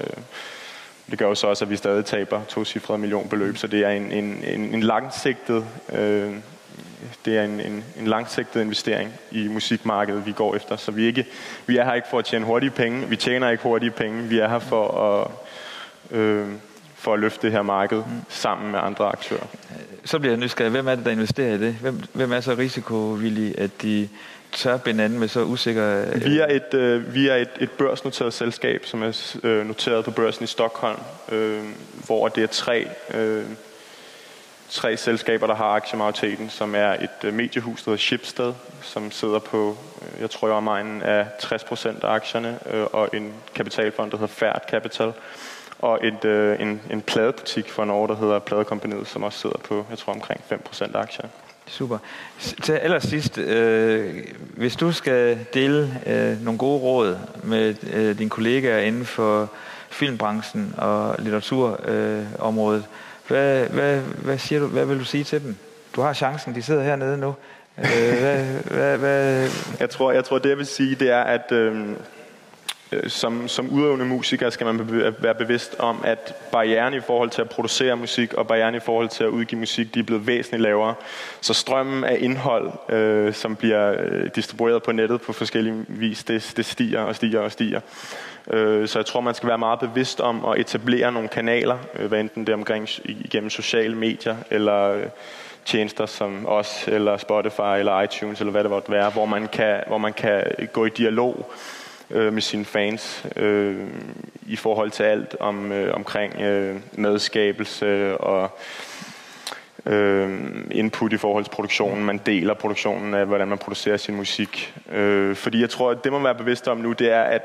Det gør jo så også, at vi stadig taber 2-cifrede millionbeløb, så det er en langsigtet en langsigtet investering i musikmarkedet, vi går efter. Så vi er her ikke for at tjene hurtige penge, vi tjener ikke hurtige penge, vi er her for at løfte det her marked sammen med andre aktører. Så bliver jeg nysgerrig. Hvem er det, der investerer i det? Hvem er så risikovillige, at de tør binde andet med så usikre... Vi er et børsnoteret selskab, som er noteret på børsen i Stockholm, hvor det er tre selskaber, der har aktiemajoriteten, som er et mediehus, der hedder Schibsted, som sidder på, jeg tror, omegnen af 60% af aktierne, og en kapitalfond, der hedder Færd Capital, og en pladebutik fra Norge, der hedder Pladekompaniet, som også sidder på, jeg tror, omkring 5% af aktierne. Super. Til allersidst, hvis du skal dele nogle gode råd med dine kollegaer inden for filmbranchen og litteraturområdet, hvad siger du? Hvad vil du sige til dem? Du har chancen, de sidder hernede nu. Jeg tror, det jeg vil sige, det er, at som udøvende musiker skal man være bevidst om, at barrieren i forhold til at producere musik og barrieren i forhold til at udgive musik, de er blevet væsentligt lavere. Så strømmen af indhold, som bliver distribueret på nettet på forskellige vis, det stiger og stiger og stiger. Så jeg tror, man skal være meget bevidst om at etablere nogle kanaler, hvad enten det er omkring igennem sociale medier eller tjenester som os, eller Spotify, eller iTunes, eller hvad det måtte være, hvor man kan gå i dialog med sine fans i forhold til alt omkring medskabelse og input i forhold til produktionen. Man deler produktionen af, hvordan man producerer sin musik. Fordi jeg tror, at det man må være bevidst om nu, det er,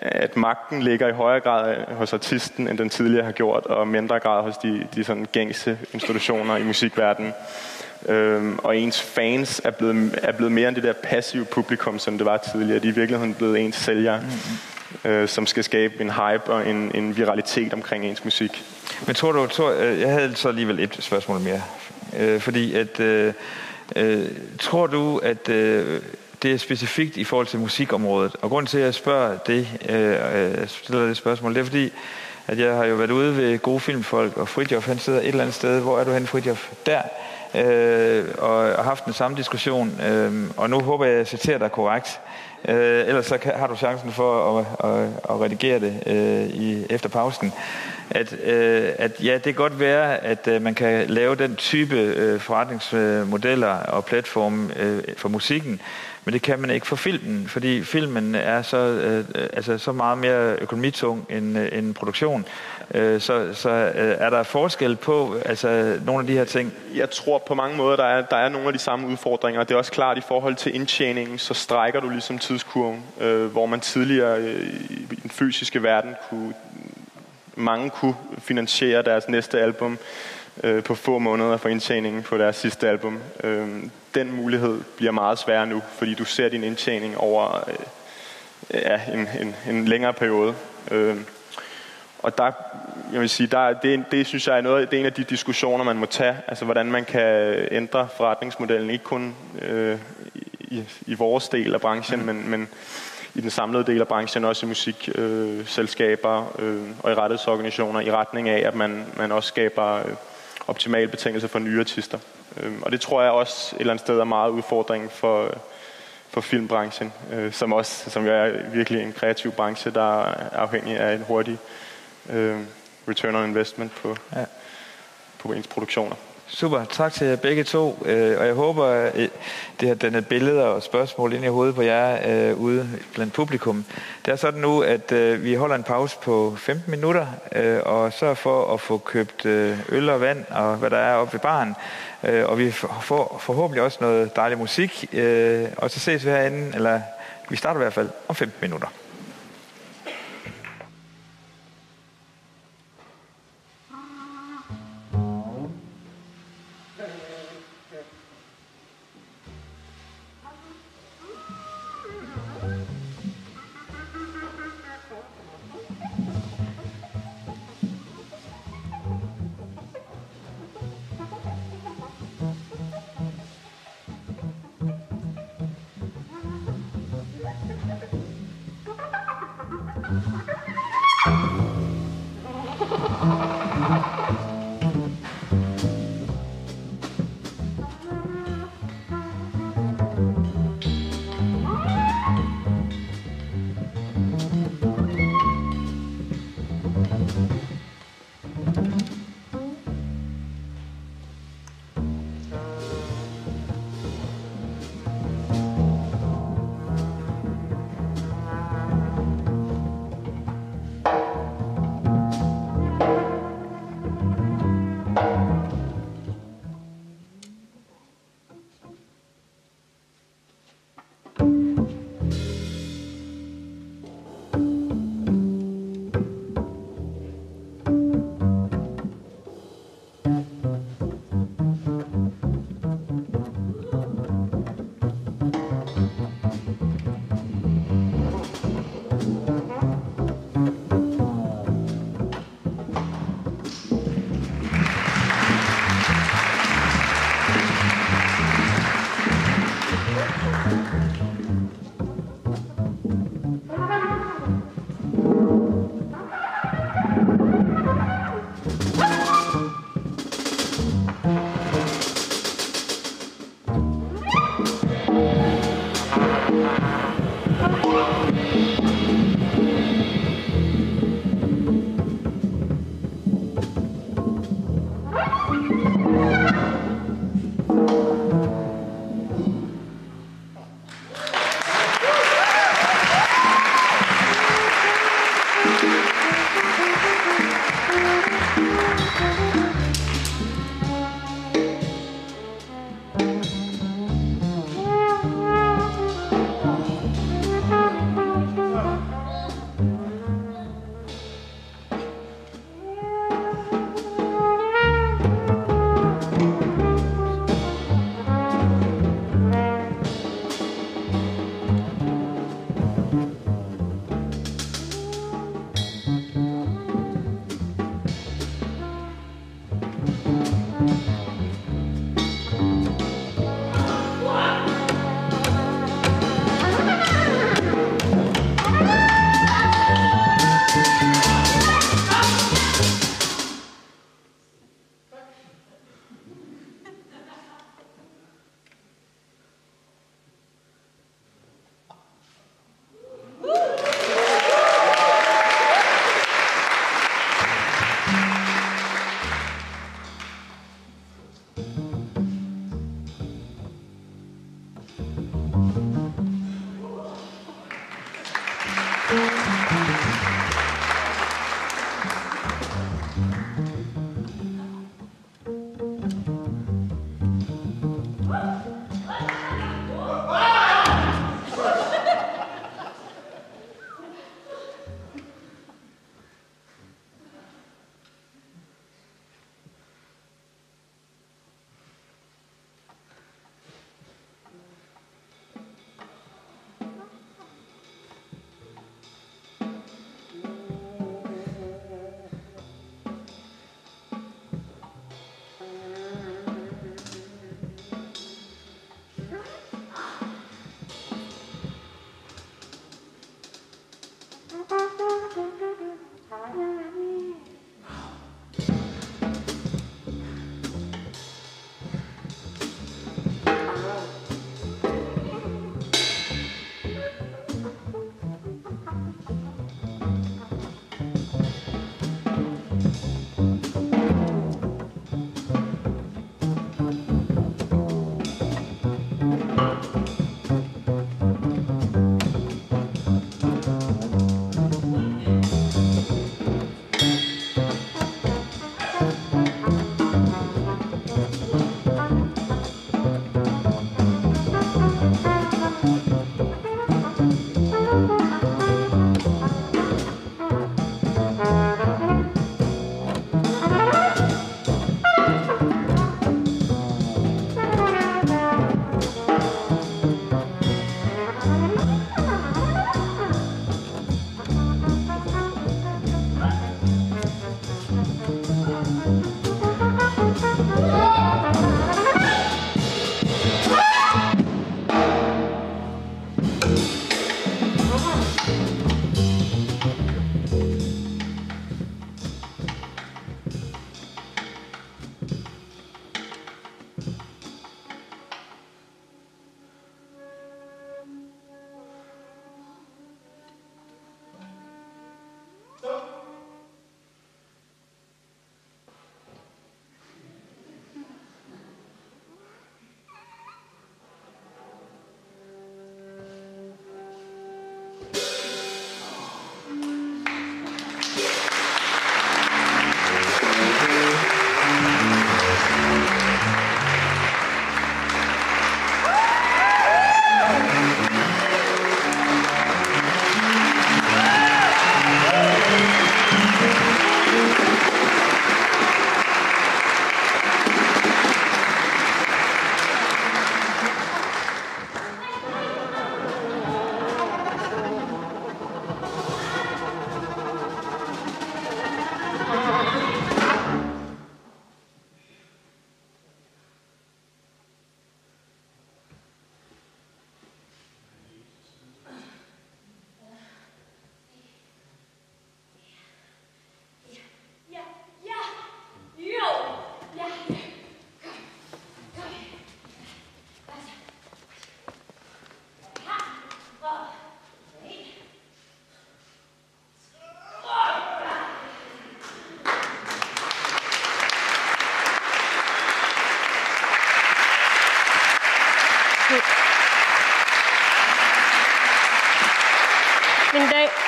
at magten ligger i højere grad hos artisten, end den tidligere har gjort, og mindre grad hos de sådan gængse institutioner i musikverdenen. Og ens fans er blevet mere end det der passive publikum, som det var tidligere. De er i virkeligheden blevet ens sælgere, som skal skabe en hype og en viralitet omkring ens musik. Men jeg havde så alligevel et spørgsmål mere. Fordi at tror du, at det er specifikt i forhold til musikområdet? Og grunden til, at jeg spørger det, stiller det spørgsmål, det er fordi, at jeg har jo været ude ved gode filmfolk, og Fridtjof, han sidder et eller andet sted. Hvor er du henne, Fridtjof? Der. Og haft den samme diskussion, og nu håber jeg citerer dig korrekt. Ellers så har du chancen for at redigere det efter pausen. at ja, det kan godt være, at man kan lave den type forretningsmodeller og platforme for musikken, men det kan man ikke for filmen, fordi filmen er så meget mere økonomitung end produktion. Så er der forskel på nogle af de her ting? Jeg tror på mange måder, der er nogle af de samme udfordringer. Det er også klart, i forhold til indtjeningen, så strækker du ligesom tidskurven, hvor man tidligere i den fysiske verden mange kunne finansiere deres næste album på få måneder for indtjeningen på deres sidste album. Den mulighed bliver meget sværere nu, fordi du ser din indtjening over en længere periode. Og der, jeg vil sige, det synes jeg det er en af de diskussioner, man må tage. Altså, hvordan man kan ændre forretningsmodellen, ikke kun i vores del af branchen, men i den samlede del af branchen, også i musikselskaber og i rettighedsorganisationer, i retning af, at man også skaber optimale betingelser for nye artister. Og det tror jeg også et eller andet sted er meget udfordring for filmbranchen, som er virkelig en kreativ branche, der er afhængig af en hurtig return on investment på ens produktioner. Super, tak til jer begge to, og jeg håber, at det har dannet billeder og spørgsmål ind i hovedet på jer ude blandt publikum. Det er sådan nu, at vi holder en pause på 15 minutter, og så for at få købt øl og vand og hvad der er oppe ved baren, og vi får forhåbentlig også noget dejlig musik, og så ses vi herinde, eller vi starter i hvert fald om 15 minutter.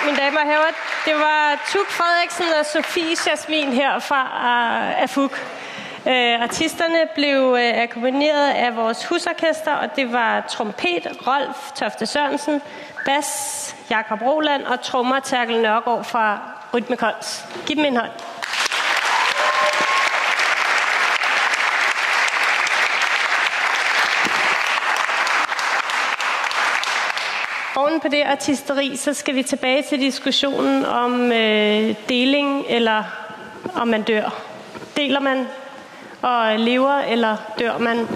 Mine damer og herrer, det var Tuk Frederiksen og Sofie Jasmin her fra AFUK. Artisterne blev akkompagneret af vores husorkester, og det var trompet Rolf Tofte Sørensen, bas Jakob Roland og trommer Terkel Nørgaard fra Rytmekons. Giv dem en hånd. Oven på det artisteri, så skal vi tilbage til diskussionen om deling, eller om man dør. Deler man og lever, eller dør man,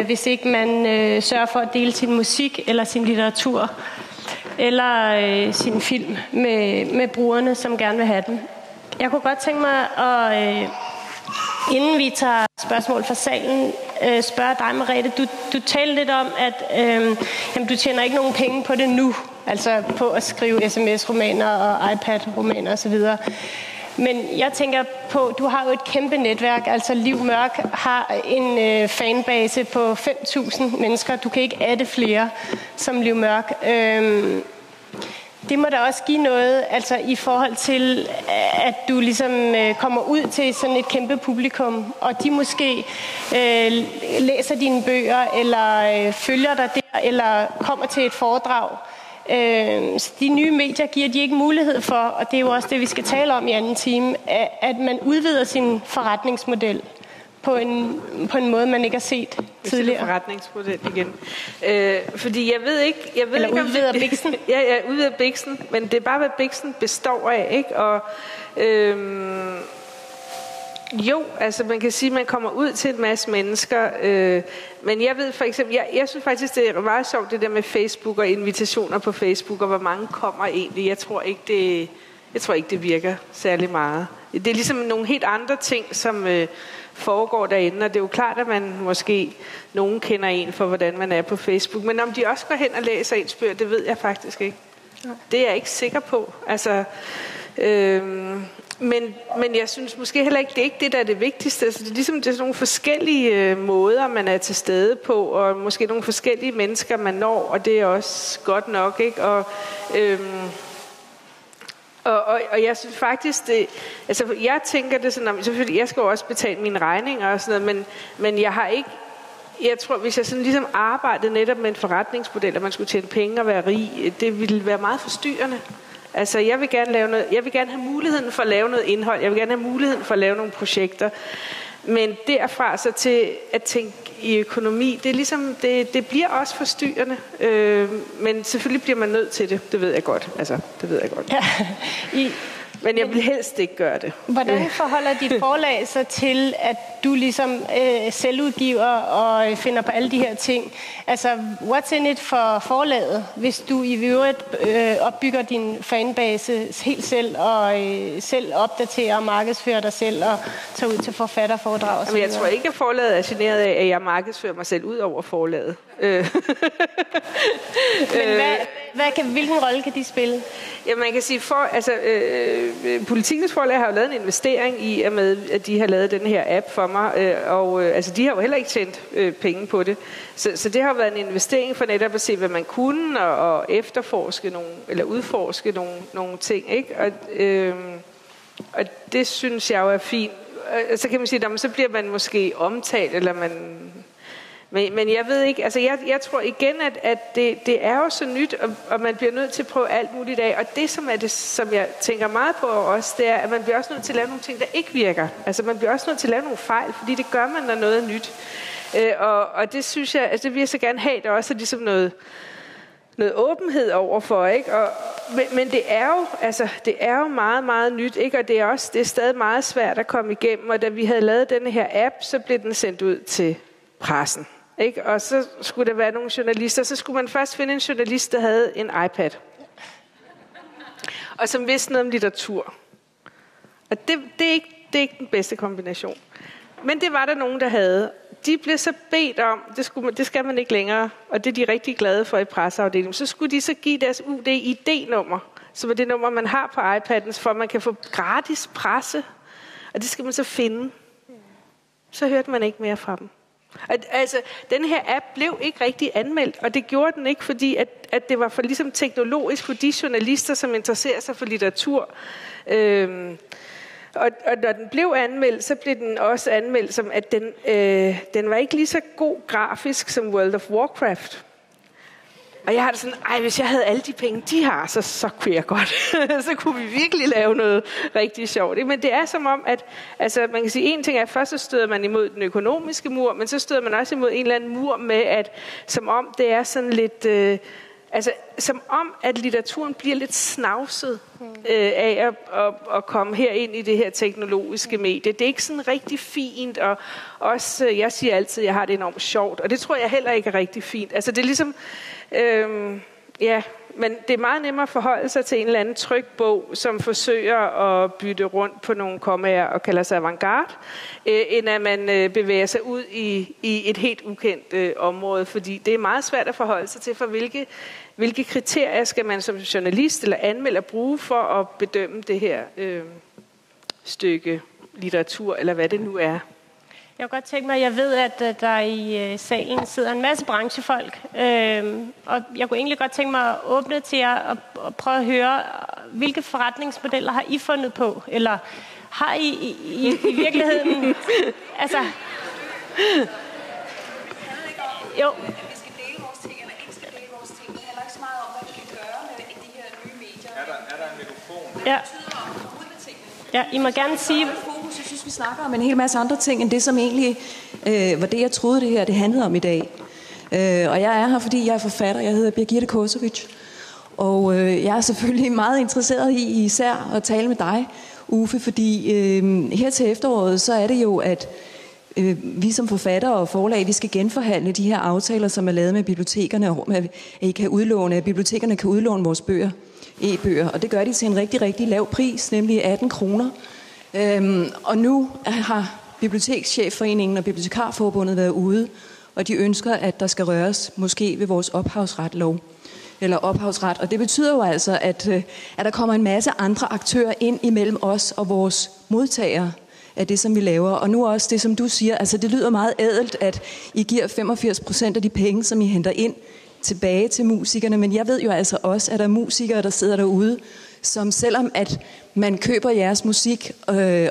hvis ikke man sørger for at dele sin musik, eller sin litteratur, eller sin film med brugerne, som gerne vil have den. Jeg kunne godt tænke mig at, inden vi tager spørgsmål fra salen, spørge dig, Merete. Du talte lidt om, at du tjener ikke nogen penge på det nu, altså på at skrive sms-romaner og iPad-romaner osv. Men jeg tænker på, du har jo et kæmpe netværk, altså Liv Mørk har en fanbase på 5.000 mennesker. Du kan ikke adde flere som Liv Mørk. det må da også give noget, altså i forhold til, at du ligesom kommer ud til sådan et kæmpe publikum, og de måske læser dine bøger, eller følger dig der, eller kommer til et foredrag. Så de nye medier giver de ikke mulighed for, og det er jo også det, vi skal tale om i anden time, at man udvider sin forretningsmodel på en måde, man ikke har set tidligere. Forretningsmodel igen. Fordi jeg ved ikke... Eller udvider biksen. Ja, udvider biksen, men det er bare, hvad biksen består af, ikke? Og jo, altså man kan sige, at man kommer ud til en masse mennesker, men jeg ved for eksempel, jeg synes faktisk, det er meget sjovt, det der med Facebook og invitationer på Facebook, og hvor mange kommer egentlig. Jeg tror ikke, det virker særlig meget. Det er ligesom nogle helt andre ting, som foregår derinde, og det er jo klart, at man måske, nogen kender en for, hvordan man er på Facebook, men om de også går hen og læser ens bøger, det ved jeg faktisk ikke. Det er jeg ikke sikker på. Altså... Men jeg synes måske heller ikke, det er ikke det, der er det vigtigste. Altså, det er ligesom det er sådan nogle forskellige måder, man er til stede på, og måske nogle forskellige mennesker, man når, og det er også godt nok, ikke? Og jeg synes faktisk, altså jeg tænker det sådan, selvfølgelig, jeg skal jo også betale mine regninger og sådan noget, men jeg har ikke, jeg tror, hvis jeg sådan ligesom arbejdede netop med en forretningsmodel, at man skulle tjene penge og være rig, det ville være meget forstyrrende. Altså, jeg vil gerne have muligheden for at lave noget indhold. Jeg vil gerne have muligheden for at lave nogle projekter. Men derfra så til at tænke i økonomi, det er ligesom, det bliver også forstyrrende. Men selvfølgelig bliver man nødt til det. Det ved jeg godt. Altså, det ved jeg godt. Ja. Men jeg vil helst ikke gøre det. Hvordan forholder dit forlag sig til, at du ligesom selvudgiver og finder på alle de her ting? Altså, what's in it for forlaget, hvis du i øvrigt opbygger din fanbase helt selv, og selv opdaterer og markedsfører dig selv, og tager ud til forfatterforedrag og så videre? Jeg tror ikke, at forlaget er generet af, at jeg markedsfører mig selv ud over forlaget. Men hvilken rolle kan de spille? Ja, man kan sige, Politikens Forlag har jo lavet en investering i, at de har lavet den her app for mig, og altså, de har jo heller ikke tjent penge på det. Så det har været en investering for netop at se, hvad man kunne, og efterforske eller udforske nogle ting, ikke? Og det synes jeg jo er fint. Så kan man sige, så bliver man måske omtalt, eller man... Men jeg ved ikke, altså jeg tror igen, at det er jo så nyt, og man bliver nødt til at prøve alt muligt af. Og det, som jeg tænker meget på også, det er, at man bliver også nødt til at lave nogle ting, der ikke virker. Altså man bliver også nødt til at lave nogle fejl, fordi det gør man, når noget er nyt. Og det synes jeg, altså det vil jeg så gerne have, der også er ligesom noget åbenhed overfor, ikke? Men det er jo meget, meget nyt, ikke? Og det er stadig meget svært at komme igennem. Og da vi havde lavet denne her app, så blev den sendt ud til pressen. Ikke? Og så skulle der være nogle journalister. Så skulle man først finde en journalist, der havde en iPad. Og som vidste noget om litteratur. Og det er ikke den bedste kombination. Men det var der nogen, der havde. De blev så bedt om, det skal man ikke længere, og det er de rigtig glade for i presseafdelingen. Så skulle de så give deres UD-ID-nummer, som er det nummer, man har på iPad'en, for at man kan få gratis presse. Og det skal man så finde. Så hørte man ikke mere fra dem. Altså, den her app blev ikke rigtig anmeldt, og det gjorde den ikke, fordi at det var for ligesom teknologisk for de journalister, som interesserer sig for litteratur. Og når den blev anmeldt, så blev den også anmeldt som, at den var ikke lige så god grafisk som World of Warcraft. Og jeg har det sådan, hvis jeg havde alle de penge, de har, så kunne jeg godt. Så kunne vi virkelig lave noget rigtig sjovt. Men det er som om, at altså, man kan sige, en ting er, at først så støder man imod den økonomiske mur, men så støder man også imod en eller anden mur med, at som om det er sådan lidt... som om, at litteraturen bliver lidt snavset af at komme her ind i det her teknologiske medie. Det er ikke sådan rigtig fint, og også, jeg siger altid, at jeg har det enormt sjovt, og det tror jeg heller ikke er rigtig fint. Altså, det er ligesom... men det er meget nemmere at forholde sig til en eller anden tryk bog, som forsøger at bytte rundt på nogle kommaer og kalder sig avantgarde, end at man bevæger sig ud i et helt ukendt område, fordi det er meget svært at forholde sig til, for hvilke kriterier skal man som journalist eller anmelder bruge for at bedømme det her stykke litteratur, eller hvad det nu er. Jeg kunne godt tænke mig, jeg ved, at der i salen sidder en masse branchefolk, og jeg kunne egentlig godt tænke mig at åbne til jer og prøve at høre, hvilke forretningsmodeller har I fundet på? Eller har I virkeligheden... altså... Jo. Vi skal dele vores ting, eller ikke skal dele vores ting. Det handler ikke så meget om, hvad vi kan gøre med de her nye medier. Er der en mikrofon? Ja. Det betyder at komme ud med tingene. Ja, I må gerne sige... Fokus, jeg synes, vi snakker om en hel masse andre ting, end det, som egentlig var det, jeg troede, det handlede om i dag. Og jeg er her, fordi jeg er forfatter. Jeg hedder Birgitte Kosovic. Og jeg er selvfølgelig meget interesseret i især at tale med dig, Uffe, fordi her til efteråret, så er det jo, at vi som forfattere og forlag, vi skal genforhandle de her aftaler, som er lavet med bibliotekerne, om at bibliotekerne kan udlåne vores bøger, e-bøger, og det gør de til en rigtig, rigtig lav pris, nemlig 18 kroner. Og nu har Bibliotekschefforeningen og Bibliotekarforbundet været ude, og de ønsker, at der skal røres måske ved vores ophavsretlov, eller ophavsret, og det betyder jo altså, at der kommer en masse andre aktører ind imellem os og vores modtagere af det, som vi laver. Og nu også det, som du siger, altså det lyder meget ædelt, at I giver 85% af de penge, som I henter ind, tilbage til musikerne, men jeg ved jo altså også, at der er musikere, der sidder derude, som selvom at man køber jeres musik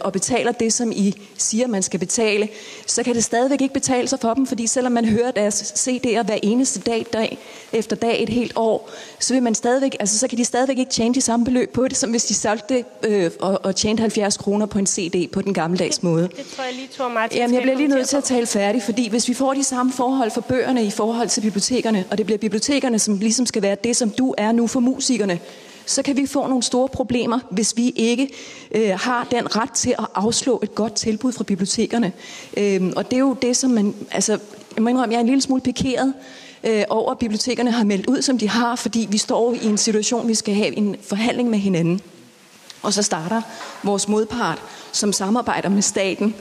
og betaler det, som I siger, man skal betale, så kan det stadigvæk ikke betale sig for dem, fordi selvom man hører deres CD'er hver eneste dag efter dag et helt år, så vil man stadigvæk, altså så kan de stadigvæk ikke tjene de samme beløb på det, som hvis de solgte det og tjente 70 kroner på en CD på den gammeldags måde. Det tror jeg lige tog mig til. Jamen, jeg bliver lige nødt til at tale færdig, fordi hvis vi får de samme forhold for bøgerne i forhold til bibliotekerne, og det bliver bibliotekerne, som ligesom skal være det, som du er nu for musikerne, så kan vi få nogle store problemer, hvis vi ikke har den ret til at afslå et godt tilbud fra bibliotekerne. Og det er jo det, som man... Altså, jeg må indrømme, jeg er en lille smule pikeret over, at bibliotekerne har meldt ud, som de har, fordi vi står i en situation, vi skal have en forhandling med hinanden. Og så starter vores modpart, som samarbejder med staten.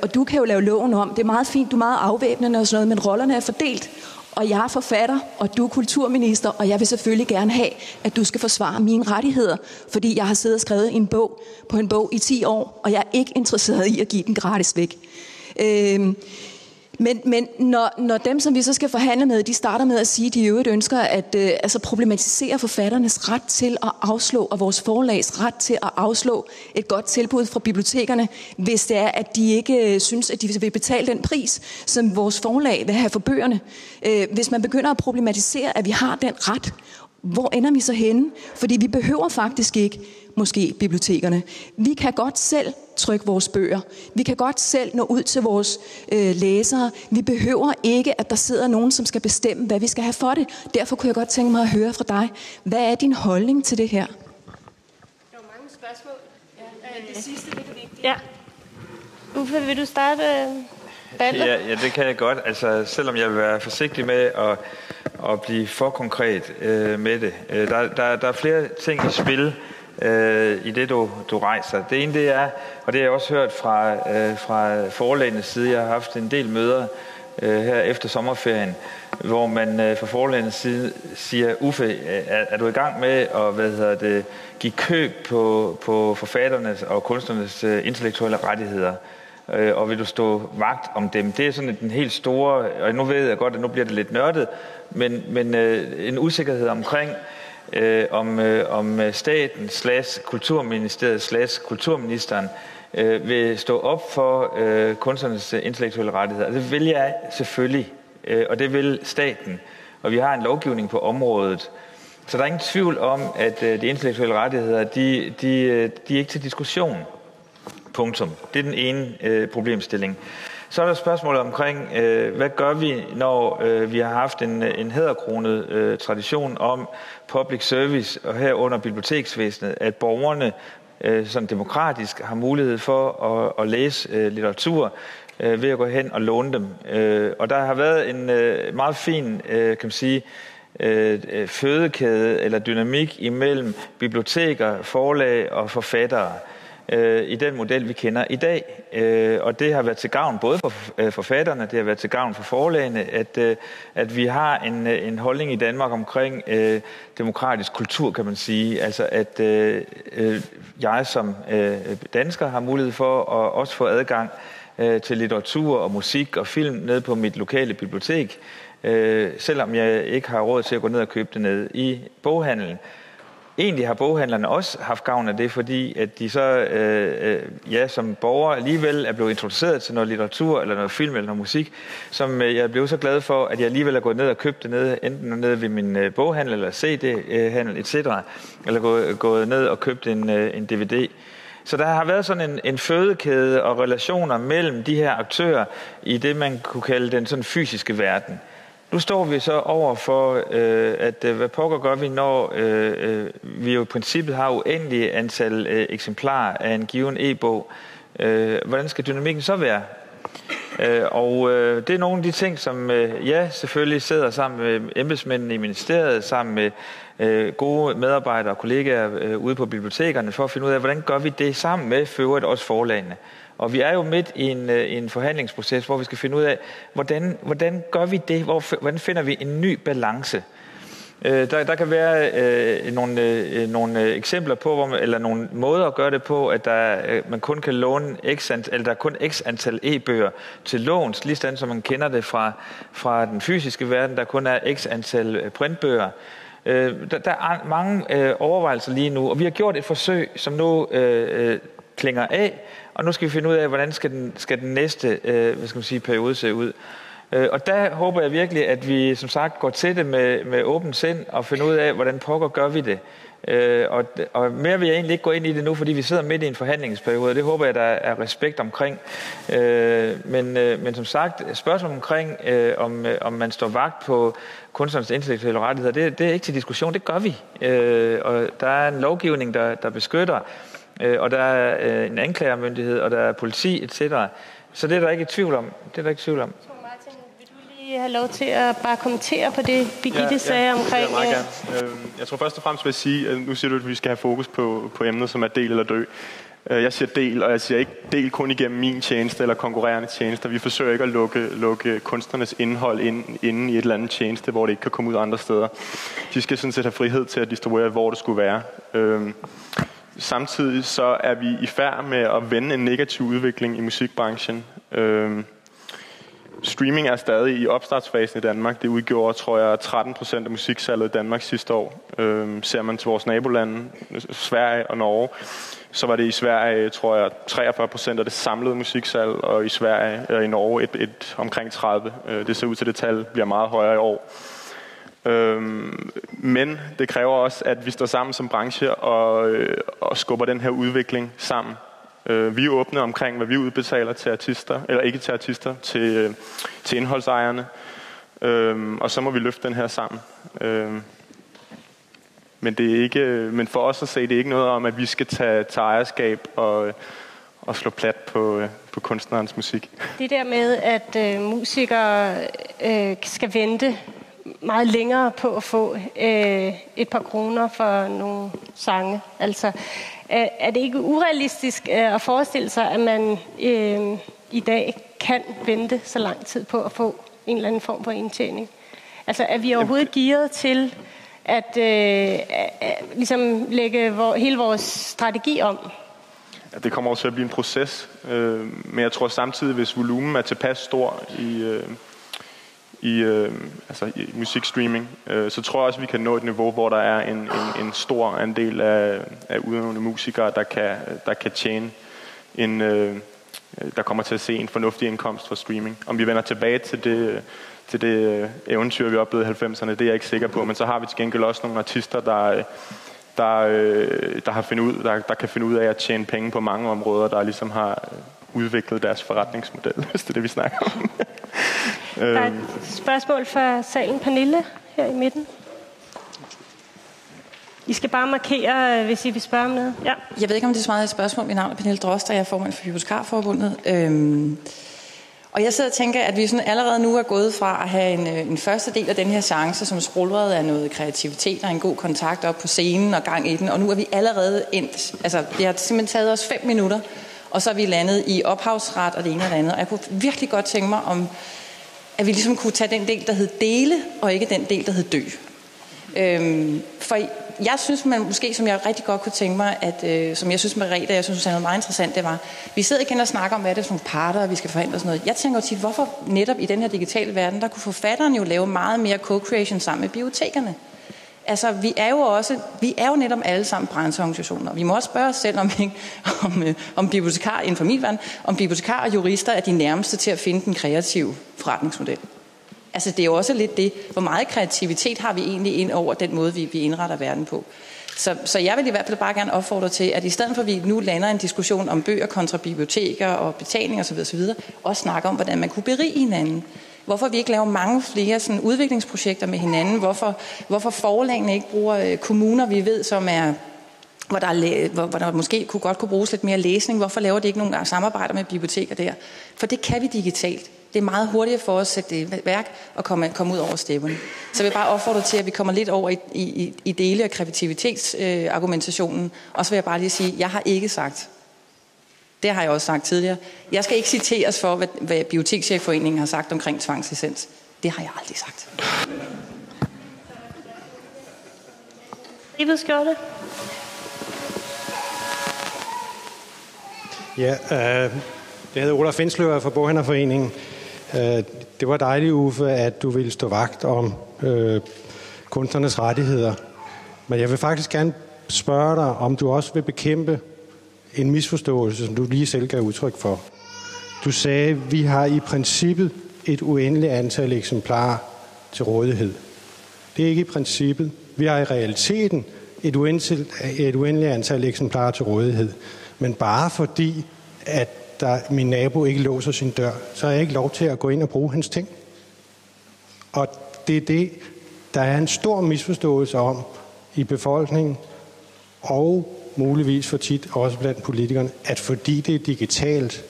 Og du kan jo lave loven om. Det er meget fint, du er meget afvæbnende og sådan noget, men rollerne er fordelt. Og jeg er forfatter, og du er kulturminister, og jeg vil selvfølgelig gerne have, at du skal forsvare mine rettigheder, fordi jeg har siddet og skrevet en bog i 10 år, og jeg er ikke interesseret i at give den gratis væk. Men når dem, som vi så skal forhandle med, de starter med at sige, at de i øvrigt ønsker at problematisere forfatternes ret til at afslå, og vores forlags ret til at afslå et godt tilbud fra bibliotekerne, hvis det er, at de ikke synes, at de vil betale den pris, som vores forlag vil have for bøgerne. Hvis man begynder at problematisere, at vi har den ret, hvor ender vi så henne? Fordi vi behøver faktisk ikke måske bibliotekerne. Vi kan godt selv trykke vores bøger. Vi kan godt selv nå ud til vores læsere. Vi behøver ikke, at der sidder nogen, som skal bestemme, hvad vi skal have for det. Derfor kunne jeg godt tænke mig at høre fra dig. Hvad er din holdning til det her? Der var mange spørgsmål. Ja. Det sidste, det er vigtigt. Ja. Uffe, vil du starte ballet? Ja, det kan jeg godt. Altså, selvom jeg vil være forsigtig med at blive for konkret med det. Der er flere ting i spil i det, du rejser. Det ene, det er, og det har jeg også hørt fra forlagenes side, jeg har haft en del møder her efter sommerferien, hvor man fra forlagenes side siger, Uffe, er du i gang med at give køb på forfatternes og kunstnernes intellektuelle rettigheder? Og vil du stå vagt om dem? Det er sådan den helt store, og nu ved jeg godt, at nu bliver det lidt nørdet, men en usikkerhed omkring, om staten / kulturministeriet / kulturministeren vil stå op for kunstnernes intellektuelle rettigheder. Det vil jeg selvfølgelig, og det vil staten. Og vi har en lovgivning på området. Så der er ingen tvivl om, at de intellektuelle rettigheder, de er ikke til diskussion. Punktum. Det er den ene problemstilling. Så er der spørgsmålet omkring, hvad gør vi, når vi har haft en hæderkronet tradition om public service, og herunder biblioteksvæsenet, at borgerne sådan demokratisk har mulighed for at læse litteratur ved at gå hen og låne dem. Og der har været en meget fin, kan man sige, fødekæde eller dynamik imellem biblioteker, forlag og forfattere i den model, vi kender i dag. Og det har været til gavn både for forfatterne, det har været til gavn for forlagene, at vi har en holdning i Danmark omkring demokratisk kultur, kan man sige. Altså at jeg som dansker har mulighed for at også få adgang til litteratur og musik og film nede på mit lokale bibliotek, selvom jeg ikke har råd til at gå ned og købe det ned i boghandlen. Egentlig har boghandlerne også haft gavn af det, fordi at de så som borgere alligevel er blevet introduceret til noget litteratur, eller noget film, eller noget musik, som jeg blev så glad for, at jeg alligevel er gået ned og købt det ned, enten nede ved min boghandel, eller CD-handel, etc., eller gået ned og købt en DVD. Så der har været sådan en fødekæde og relationer mellem de her aktører i det, man kunne kalde den sådan fysiske verden. Nu står vi så over for, hvad pokker gør vi, når vi jo i princippet har uendelige antal eksemplarer af en given e-bog. Hvordan skal dynamikken så være? Det er nogle af de ting, som selvfølgelig sidder sammen med embedsmændene i ministeriet, sammen med gode medarbejdere og kollegaer ude på bibliotekerne, for at finde ud af, hvordan gør vi det sammen med for øvrigt også forlagene. Og vi er jo midt i en forhandlingsproces, hvor vi skal finde ud af, hvordan gør vi det? Hvordan finder vi en ny balance? Der kan være nogle eksempler på, eller nogle måder at gøre det på, at man kun kan låne der er kun x antal e-bøger til låns, lige som man kender det fra den fysiske verden, der kun er x antal printbøger. Der er mange overvejelser lige nu, og vi har gjort et forsøg, som nu klinger af, og nu skal vi finde ud af, hvordan skal den næste periode se ud. Og der håber jeg virkelig, at vi som sagt går til det med åbent sind og finder ud af, hvordan pokker gør vi det. Og mere vil jeg egentlig ikke gå ind i det nu, fordi vi sidder midt i en forhandlingsperiode, og det håber jeg, der er respekt omkring. Men som sagt, spørgsmålet omkring, om man står vagt på kunstnernes intellektuelle rettigheder, det er ikke til diskussion, det gør vi. Og der er en lovgivning, der beskytter, og der er en anklagermyndighed, og der er politi, etc. Så det er der ikke tvivl om. Martin, vil du lige have lov til at bare kommentere på det, Birgitte sagde omkring? Det meget gerne. Jeg tror først og fremmest vil sige, at nu siger du, at vi skal have fokus på emnet, som er del eller dø. Jeg siger del, og jeg siger ikke del kun igennem min tjeneste eller konkurrerende tjenester. Vi forsøger ikke at lukke kunstnernes indhold inde i et eller andet tjeneste, hvor det ikke kan komme ud andre steder. De skal sådan set have frihed til at distribuere, hvor det skulle være. Samtidig så er vi i færd med at vende en negativ udvikling i musikbranchen. Streaming er stadig i opstartsfasen i Danmark. Det udgjorde, tror jeg, 13% af musiksalget i Danmark sidste år. Ser man til vores nabolande, Sverige og Norge, så var det i Sverige, tror jeg, 43% af det samlede musiksalg, og i Sverige eller i Norge omkring 30%. Det ser ud til, det tal bliver meget højere i år. Men det kræver også, at vi står sammen som branche og skubber den her udvikling sammen. Vi er åbne omkring, hvad vi udbetaler til artister, eller ikke til artister, til indholdsejerne. Og så må vi løfte den her sammen. Men det er ikke, men for os at se, det er ikke noget om, at vi skal tage ejerskab og slå plat på kunstnerens musik. Det der med, at musikere skal vente meget længere på at få et par kroner for nogle sange. Altså, er det ikke urealistisk at forestille sig, at man i dag kan vente så lang tid på at få en eller anden form for indtjening? Altså, er vi overhovedet gearet til at ligesom lægge hele vores strategi om? Ja, det kommer også til at blive en proces, men jeg tror samtidig, hvis volumen er tilpas stor i musikstreaming, så tror jeg også, at vi kan nå et niveau, hvor der er en stor andel af udøvende musikere, der kan tjene der kommer til at se en fornuftig indkomst fra streaming. Om vi vender tilbage til det eventyr, vi oplevede i 90'erne, det er jeg ikke sikker på, men så har vi til gengæld også nogle artister, der kan finde ud af at tjene penge på mange områder, der ligesom har udviklet deres forretningsmodel, hvis det er det, vi snakker om. Der er et spørgsmål fra salen. Pernille, her i midten. I skal bare markere, hvis I vil spørge om noget. Ja. Jeg ved ikke, om det er så meget et spørgsmål. Mit navn er Pernille Droster, jeg er formand for Bibliotekarforbundet. Og jeg sidder og tænker, at vi sådan allerede nu er gået fra at have en første del af den her chance, som sprudrede af noget kreativitet og en god kontakt op på scenen og gang i den. Og nu er vi allerede endt. Altså, det har simpelthen taget os 5 minutter, og så er vi landet i ophavsret og det ene og det andet. Og jeg kunne virkelig godt tænke mig, at vi ligesom kunne tage den del, der hed dele, og ikke den del, der hed dø. For jeg synes, man måske, som jeg rigtig godt kunne tænke mig, at, som jeg synes, Merete, jeg synes, er noget meget interessant, det var, vi sidder igen og snakker om, hvad det er for nogle parter, vi skal forhandle og sådan noget. Jeg tænker jo tit, hvorfor netop i den her digitale verden, der kunne forfatteren jo lave meget mere co-creation sammen med bibliotekerne. Altså, vi er jo netop alle sammen brancheorganisationer. Vi må også spørge os selv, om bibliotekarer inden for min verden, om bibliotekarer og jurister er de nærmeste til at finde den kreative forretningsmodel. Altså, det er jo også lidt det, hvor meget kreativitet har vi egentlig ind over den måde, vi indretter verden på. Så jeg vil i hvert fald bare gerne opfordre til, at i stedet for, at vi nu lander en diskussion om bøger kontra biblioteker og betaling osv., også snakke om, hvordan man kunne berige hinanden. Hvorfor vi ikke laver mange flere sådan udviklingsprojekter med hinanden? Hvorfor forlagene ikke bruger kommuner, vi ved, som er, hvor der måske godt kunne bruges lidt mere læsning? Hvorfor laver de ikke nogen samarbejder med biblioteker der? For det kan vi digitalt. Det er meget hurtigere for os at sætte det i værk og komme ud over stepperne. Så jeg vil bare opfordre til, at vi kommer lidt over i dele af kreativitetsargumentationen. Og så vil jeg bare lige sige, at jeg har ikke sagt, det har jeg også sagt tidligere, jeg skal ikke citeres for, hvad Bibliotekschefforeningen har sagt omkring tvangslicens. Det har jeg aldrig sagt. David Skjorte. Ja, jeg hedder Olaf Findsløver fra Boghandlerforeningen. Det var dejligt, Uffe, at du ville stå vagt om kunstnernes rettigheder. Men jeg vil faktisk gerne spørge dig, om du også vil bekæmpe en misforståelse, som du lige selv gav udtryk for. Du sagde, at vi har i princippet et uendeligt antal eksemplarer til rådighed. Det er ikke i princippet. Vi har i realiteten et uendeligt antal eksemplarer til rådighed. Men bare fordi, at min nabo ikke låser sin dør, så har jeg ikke lov til at gå ind og bruge hans ting. Og det er det, der er en stor misforståelse om i befolkningen, og muligvis for tit også blandt politikerne, at fordi det er digitalt,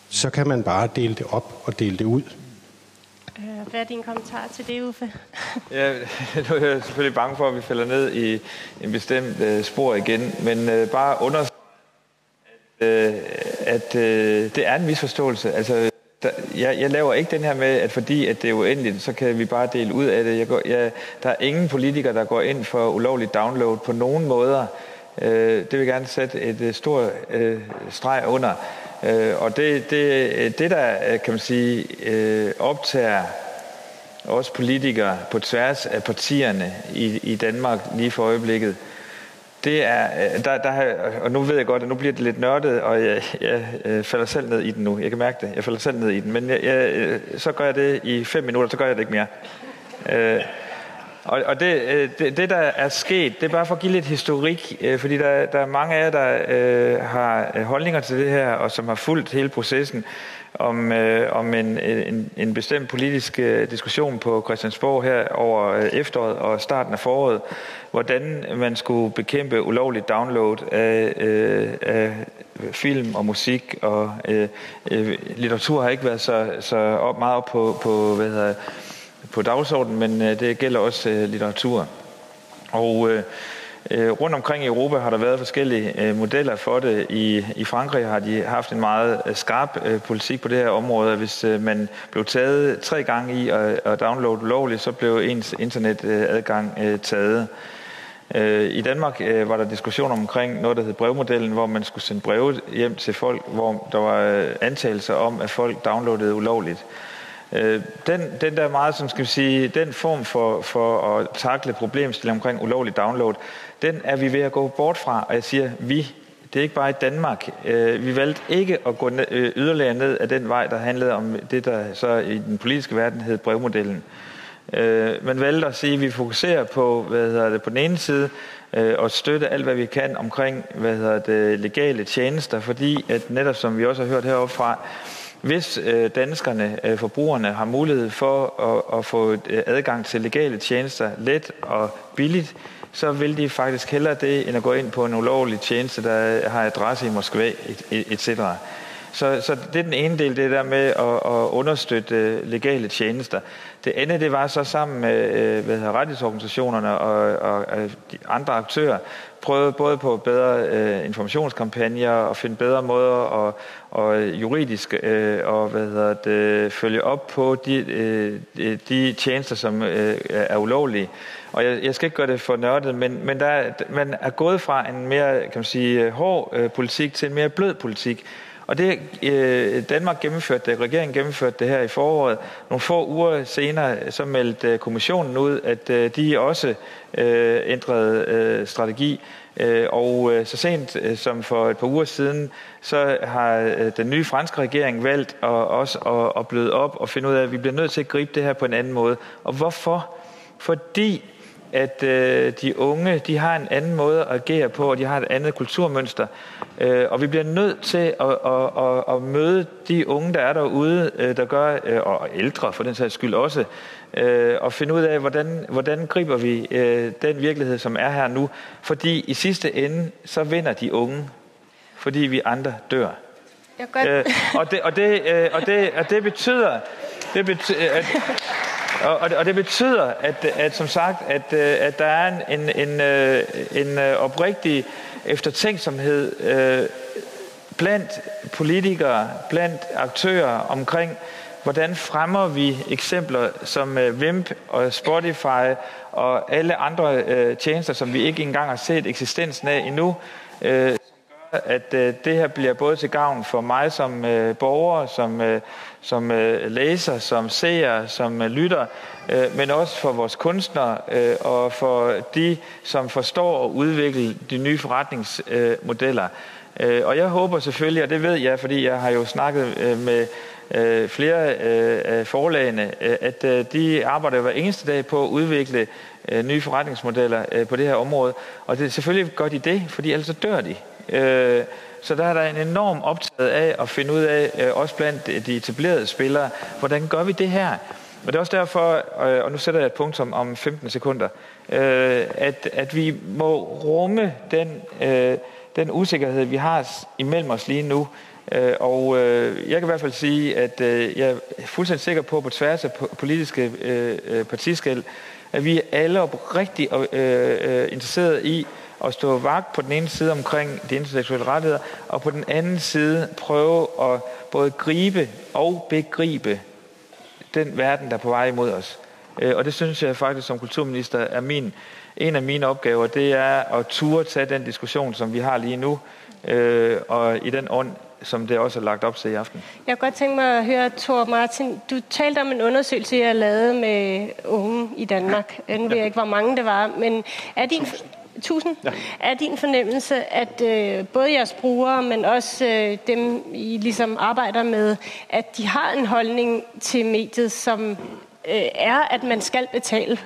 så kan man bare dele det op og dele det ud. Hvad er din kommentar til det, Uffe? Ja, nu er jeg selvfølgelig bange for, at vi falder ned i en bestemt spor igen, men bare understrege, at det er en misforståelse. Altså, jeg laver ikke den her med, at fordi at det er uendeligt, så kan vi bare dele ud af det. Der er ingen politikere, der går ind for ulovlig download på nogen måder. Det vil jeg gerne sætte et stort streg under. Og det der, kan man sige, optager også politikere på tværs af partierne i Danmark lige for øjeblikket, det er, og nu ved jeg godt, at nu bliver det lidt nørdet, og jeg falder selv ned i den nu. Jeg kan mærke det. Jeg falder selv ned i den. Men så gør jeg det i 5 minutter, så gør jeg det ikke mere. Og det, der er sket, det er bare for at give lidt historik, fordi der er mange af jer, der har holdninger til det her, og som har fulgt hele processen om en bestemt politisk diskussion på Christiansborg her over efteråret og starten af foråret, hvordan man skulle bekæmpe ulovlig download af film og musik, og litteratur har ikke været så meget op på dagsordenen, men det gælder også litteratur. Og rundt omkring i Europa har der været forskellige modeller for det. I Frankrig har de haft en meget skarp politik på det her område. Hvis man blev taget 3 gange i at downloade ulovligt, så blev ens internetadgang taget. I Danmark var der diskussioner omkring noget, der hed brevmodellen, hvor man skulle sende breve hjem til folk, hvor der var antagelser om, at folk downloadede ulovligt. Den der meget, som skal vi sige, den form for at takle problemstilling omkring ulovlig download, den er vi ved at gå bort fra, og jeg siger vi. Det er ikke bare i Danmark. Vi valgte ikke at gå yderligere ned af den vej, der handlede om det, der så i den politiske verden hed brevmodellen. Man valgte at sige, at vi fokuserer på, på den ene side, og støtte alt, hvad vi kan omkring, legale tjenester, fordi at netop som vi også har hørt heroppe fra, hvis danskerne, forbrugerne, har mulighed for at få adgang til legale tjenester let og billigt, så vil de faktisk hellere det, end at gå ind på en ulovlig tjeneste, der har adresse i Moskva, etc. Så det er den ene del, det der med at understøtte legale tjenester. Det andet, det var så sammen med rettighedsorganisationerne og de andre aktører, prøvede både på bedre informationskampagner og finde bedre måder og juridisk og følge op på de tjenester, som er ulovlige. Og jeg skal ikke gøre det for nørdet, men man er gået fra en mere, kan man sige, hård politik til en mere blød politik. Og det Danmark gennemførte det, regeringen gennemførte det her i foråret. Nogle få uger senere, så meldte kommissionen ud, at de også ændrede strategi. Og så sent som for et par uger siden, så har den nye franske regering valgt også at bløde op og finde ud af, at vi bliver nødt til at gribe det her på en anden måde. Og hvorfor? Fordi at de unge, de har en anden måde at agere på, og de har et andet kulturmønster. Og vi bliver nødt til at møde de unge, der er derude, der gør, og ældre for den sags skyld også, og finde ud af, hvordan griber vi den virkelighed, som er her nu. Fordi i sidste ende, så vinder de unge, fordi vi andre dør. Det betyder, at som sagt, at der er en oprigtig eftertænksomhed blandt politikere, blandt aktører omkring, hvordan fremmer vi eksempler som Vimp og Spotify og alle andre tjenester, som vi ikke engang har set eksistensen af endnu, at det her bliver både til gavn for mig som borger, som læser, som seer, som lytter, men også for vores kunstnere og for de, som forstår at udvikle de nye forretningsmodeller. Og jeg håber selvfølgelig, og det ved jeg, fordi jeg har jo snakket med flere af forlagene, at de arbejder hver eneste dag på at udvikle nye forretningsmodeller på det her område. Og det selvfølgelig gør de det, fordi ellers så dør de. Så der er der en enorm optaget af at finde ud af, også blandt de etablerede spillere, hvordan gør vi det her? Og det er også derfor, og nu sætter jeg et punktum om 15 sekunder, at vi må rumme den usikkerhed, vi har imellem os lige nu. Og jeg kan i hvert fald sige, at jeg er fuldstændig sikker på tværs af politiske partiskel, at vi alle er rigtig interesserede i at stå vagt på den ene side omkring de interseksuelle rettigheder, og på den anden side prøve at både gribe og begribe den verden, der er på vej imod os. Og det synes jeg faktisk som kulturminister er en af mine opgaver, det er at turde tage den diskussion, som vi har lige nu, og i den ånd, som det også er lagt op til i aften. Jeg kunne godt tænke mig at høre, Tor Martin, du talte om en undersøgelse, jeg lavede med unge i Danmark. Nu ved jeg ikke, hvor mange det var, men er din... 1000. Ja. Er din fornemmelse, at både jeres brugere, men også dem, I ligesom arbejder med, at de har en holdning til mediet, som er, at man skal betale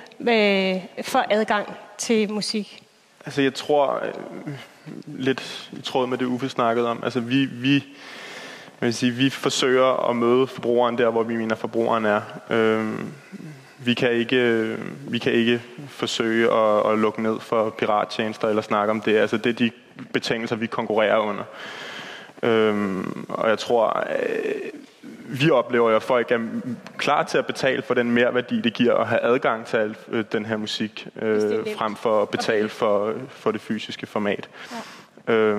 for adgang til musik? Altså jeg tror, lidt i tråd med det Uffe snakkede om, altså vi forsøger at møde forbrugeren der, hvor vi mener forbrugeren er. Vi kan ikke forsøge at lukke ned for pirattjenester eller snakke om det. Altså det er de betingelser, vi konkurrerer under. Og jeg tror, vi oplever, at folk er klar til at betale for den merværdi, det giver at have adgang til al den her musik, frem for at betale for det fysiske format. Ja.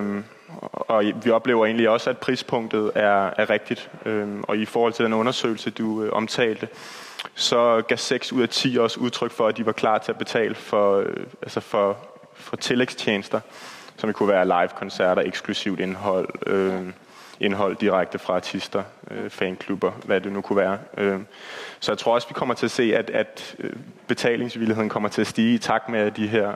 Og vi oplever egentlig også, at prispunktet er rigtigt. Og i forhold til den undersøgelse, du omtalte, så gav 6 ud af 10 også udtryk for, at de var klar til at betale for tillægstjenester, som kunne være live-koncerter, eksklusivt indhold, indhold direkte fra artister, fanklubber, hvad det nu kunne være. Så jeg tror også, vi kommer til at se, at betalingsvilligheden kommer til at stige i takt med de her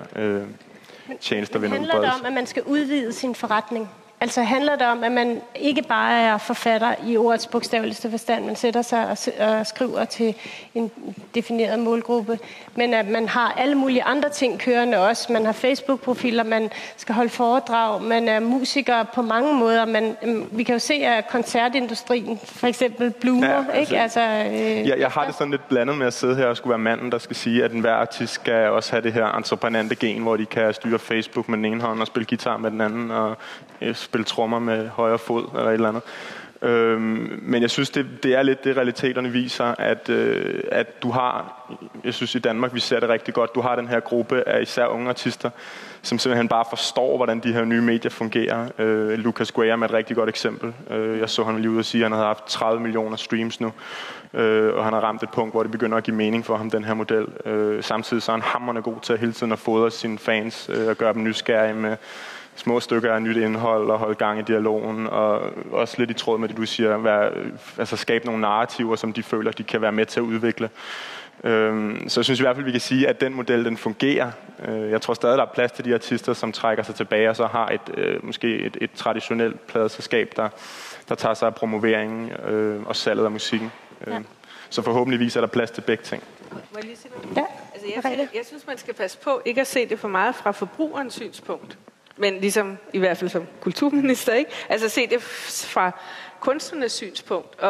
tjenester. Men handler det om, at man skal udvide sin forretning? Altså handler det om, at man ikke bare er forfatter i ordets bogstaveligste forstand, man sætter sig og skriver til en defineret målgruppe, men at man har alle mulige andre ting kørende også. Man har Facebook-profiler, man skal holde foredrag, man er musiker på mange måder. Vi kan jo se, at koncertindustrien for eksempel bloomer. Ja, ikke? Altså, jeg har det sådan lidt blandet med at sidde her og skulle være manden, der skal sige, at enhver artist skal også have det her entreprenante gen, hvor de kan styre Facebook med den ene hånd og spille guitar med den anden og spille trommer med højre fod eller et eller andet. Men jeg synes, det er lidt det, realiteterne viser, at du har, jeg synes i Danmark, vi ser det rigtig godt, du har den her gruppe af især unge artister, som simpelthen bare forstår, hvordan de her nye medier fungerer. Lucas Graham er et rigtig godt eksempel. Jeg så ham lige ud og sige, at han havde haft 30 millioner streams nu, og han har ramt et punkt, hvor det begynder at give mening for ham, den her model. Samtidig så er han hamrende god til at hele tiden at fodre sine fans og gøre dem nysgerrige med små stykker af nyt indhold og holde gang i dialogen, og også lidt i tråd med det, du siger, altså skabe nogle narrativer, som de føler, de kan være med til at udvikle. Så jeg synes i hvert fald, vi kan sige, at den model, den fungerer. Jeg tror stadig, der er plads til de artister, som trækker sig tilbage, og så har måske et traditionelt pladeselskab, der tager sig af promoveringen og salget af musikken. Så forhåbentligvis er der plads til begge ting. Må jeg lige sige noget? Ja. Altså, jeg synes, man skal passe på ikke at se det for meget fra forbrugerens synspunkt. Men ligesom i hvert fald som kulturminister, ikke? Altså se det fra kunstnernes synspunkt.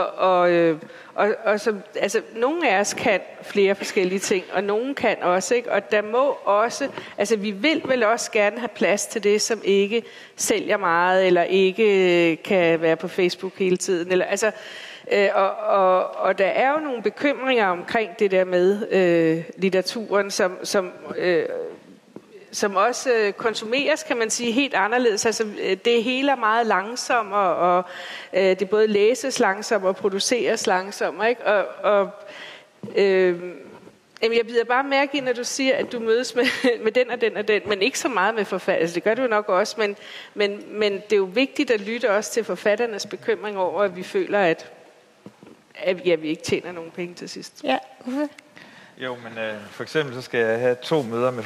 Og som, altså, nogle af os kan flere forskellige ting, og nogle kan også, ikke? Og der må også, altså vi vil vel også gerne have plads til det, som ikke sælger meget, eller ikke kan være på Facebook hele tiden. Eller, altså, og der er jo nogle bekymringer omkring det der med litteraturen, som også konsumeres, kan man sige, helt anderledes. Altså, det hele er meget langsommere, og det både læses langsommere og produceres langsommere, ikke? Jeg bider bare mærke i, når du siger, at du mødes med den og den og den, men ikke så meget med forfatter. Altså, det gør du nok også, men det er jo vigtigt at lytte også til forfatternes bekymring over, at vi føler, at vi ikke tjener nogen penge til sidst. Ja, Jo, men for eksempel så skal jeg have 2 møder med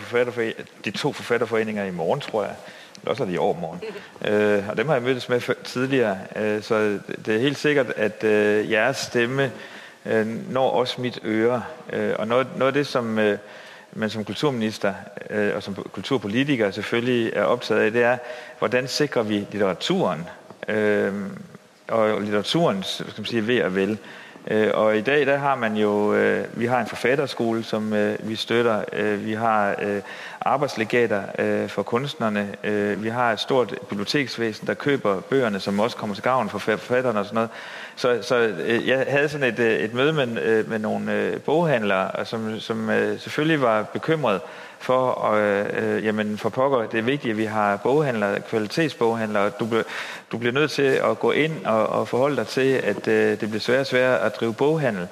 de 2 forfatterforeninger i morgen, tror jeg. Eller også er det i overmorgen. Og dem har jeg mødtes med tidligere. Så det er helt sikkert, at jeres stemme når også mit øre. Og noget af det, som man som kulturminister og som kulturpolitiker selvfølgelig er optaget af, det er, hvordan sikrer vi litteraturen og litteraturens, skal man sige, ved og vel. Og i dag, der har man jo, vi har en forfatterskole, som vi støtter. Vi har arbejdslegater for kunstnerne. Vi har et stort biblioteksvæsen, der køber bøgerne, som også kommer til gavn for forfatterne og sådan noget. Så jeg havde sådan et møde med nogle boghandlere, som selvfølgelig var bekymret for, jamen for pokker, det er vigtigt, at vi har boghandlere, kvalitetsboghandlere. Du bliver nødt til at gå ind og forholde dig til, at det bliver sværere og sværere at drive boghandel.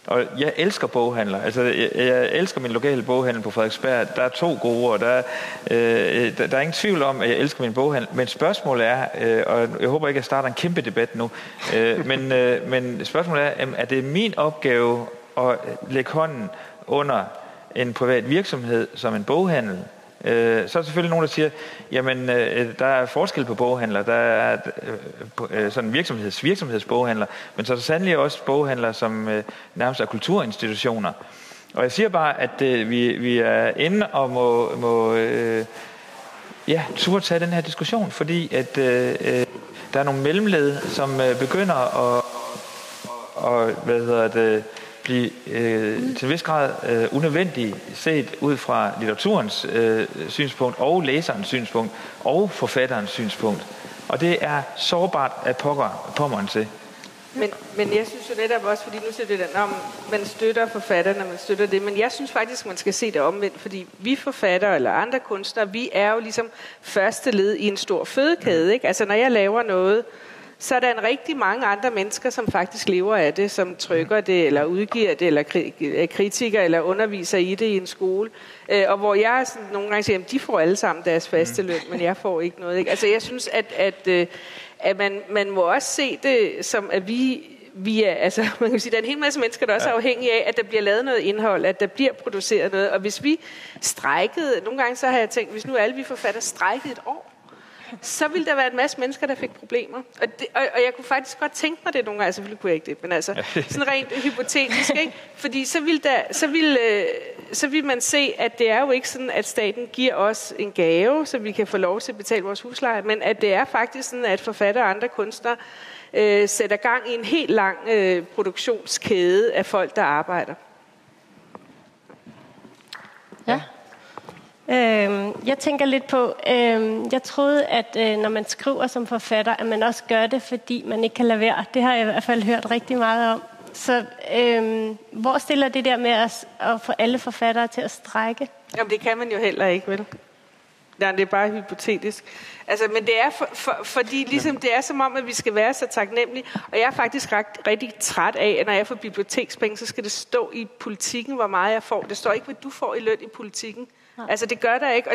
Og jeg elsker boghandler. Altså, jeg elsker min lokale boghandel på Frederiksberg. Der er 2 gode, og der er ingen tvivl om, at jeg elsker min boghandel. Men spørgsmålet er, og jeg håber ikke, at jeg starter en kæmpe debat nu, men spørgsmålet er det min opgave at lægge hånden under en privat virksomhed som en boghandel? Så er der selvfølgelig nogen, der siger, jamen, der er forskel på boghandler. Der er sådan virksomhedsboghandler, men så er der sandelig også boghandler, som nærmest er kulturinstitutioner. Og jeg siger bare, at vi er inde og må turde tage den her diskussion, fordi at der er nogle mellemled, som begynder at blive til en vis grad unødvendigt set ud fra litteraturens synspunkt og læserens synspunkt og forfatterens synspunkt. Og det er sårbart at pommeren til. Men jeg synes jo netop også, fordi nu siger det om, man støtter forfatterne, man støtter det, men jeg synes faktisk, man skal se det omvendt, fordi vi forfattere eller andre kunstnere, vi er jo ligesom første led i en stor fødekæde, ikke? Altså når jeg laver noget, så er der en rigtig mange andre mennesker, som faktisk lever af det, som trykker det, eller udgiver det, eller kritiker, eller underviser i det i en skole. Og hvor jeg sådan nogle gange siger, at de får alle sammen deres faste løn, men jeg får ikke noget. Ikke? Altså jeg synes, at man må også se det som, at vi er, altså man kan sige, der er en hel masse mennesker, der også er afhængige af, at der bliver lavet noget indhold, at der bliver produceret noget. Og hvis vi strejkede, nogle gange så har jeg tænkt, hvis nu alle vi forfatter strejkede et år, så ville der være en masse mennesker, der fik problemer. Og jeg kunne faktisk godt tænke mig det nogle gange. Selvfølgelig kunne jeg ikke det, men altså sådan rent hypotetisk, ikke? Fordi så vil man se, at det er jo ikke sådan, at staten giver os en gave, så vi kan få lov til at betale vores husleje, men at det er faktisk sådan, at forfattere og andre kunstnere sætter gang i en helt lang produktionskæde af folk, der arbejder. Ja. Jeg tænker lidt på, jeg troede, at når man skriver som forfatter, at man også gør det, fordi man ikke kan lade være. Det har jeg i hvert fald hørt rigtig meget om. Så hvor stiller det der med at få alle forfattere til at strække? Jamen, det kan man jo heller ikke, vel? Nej, det er bare hypotetisk. Altså, men det er fordi ligesom det er som om, at vi skal være så taknemmelige. Og jeg er faktisk rigtig træt af, at når jeg får bibliotekspenge, så skal det stå i Politikken, hvor meget jeg får. Det står ikke, hvad du får i løn i Politikken. Altså, det gør der ikke.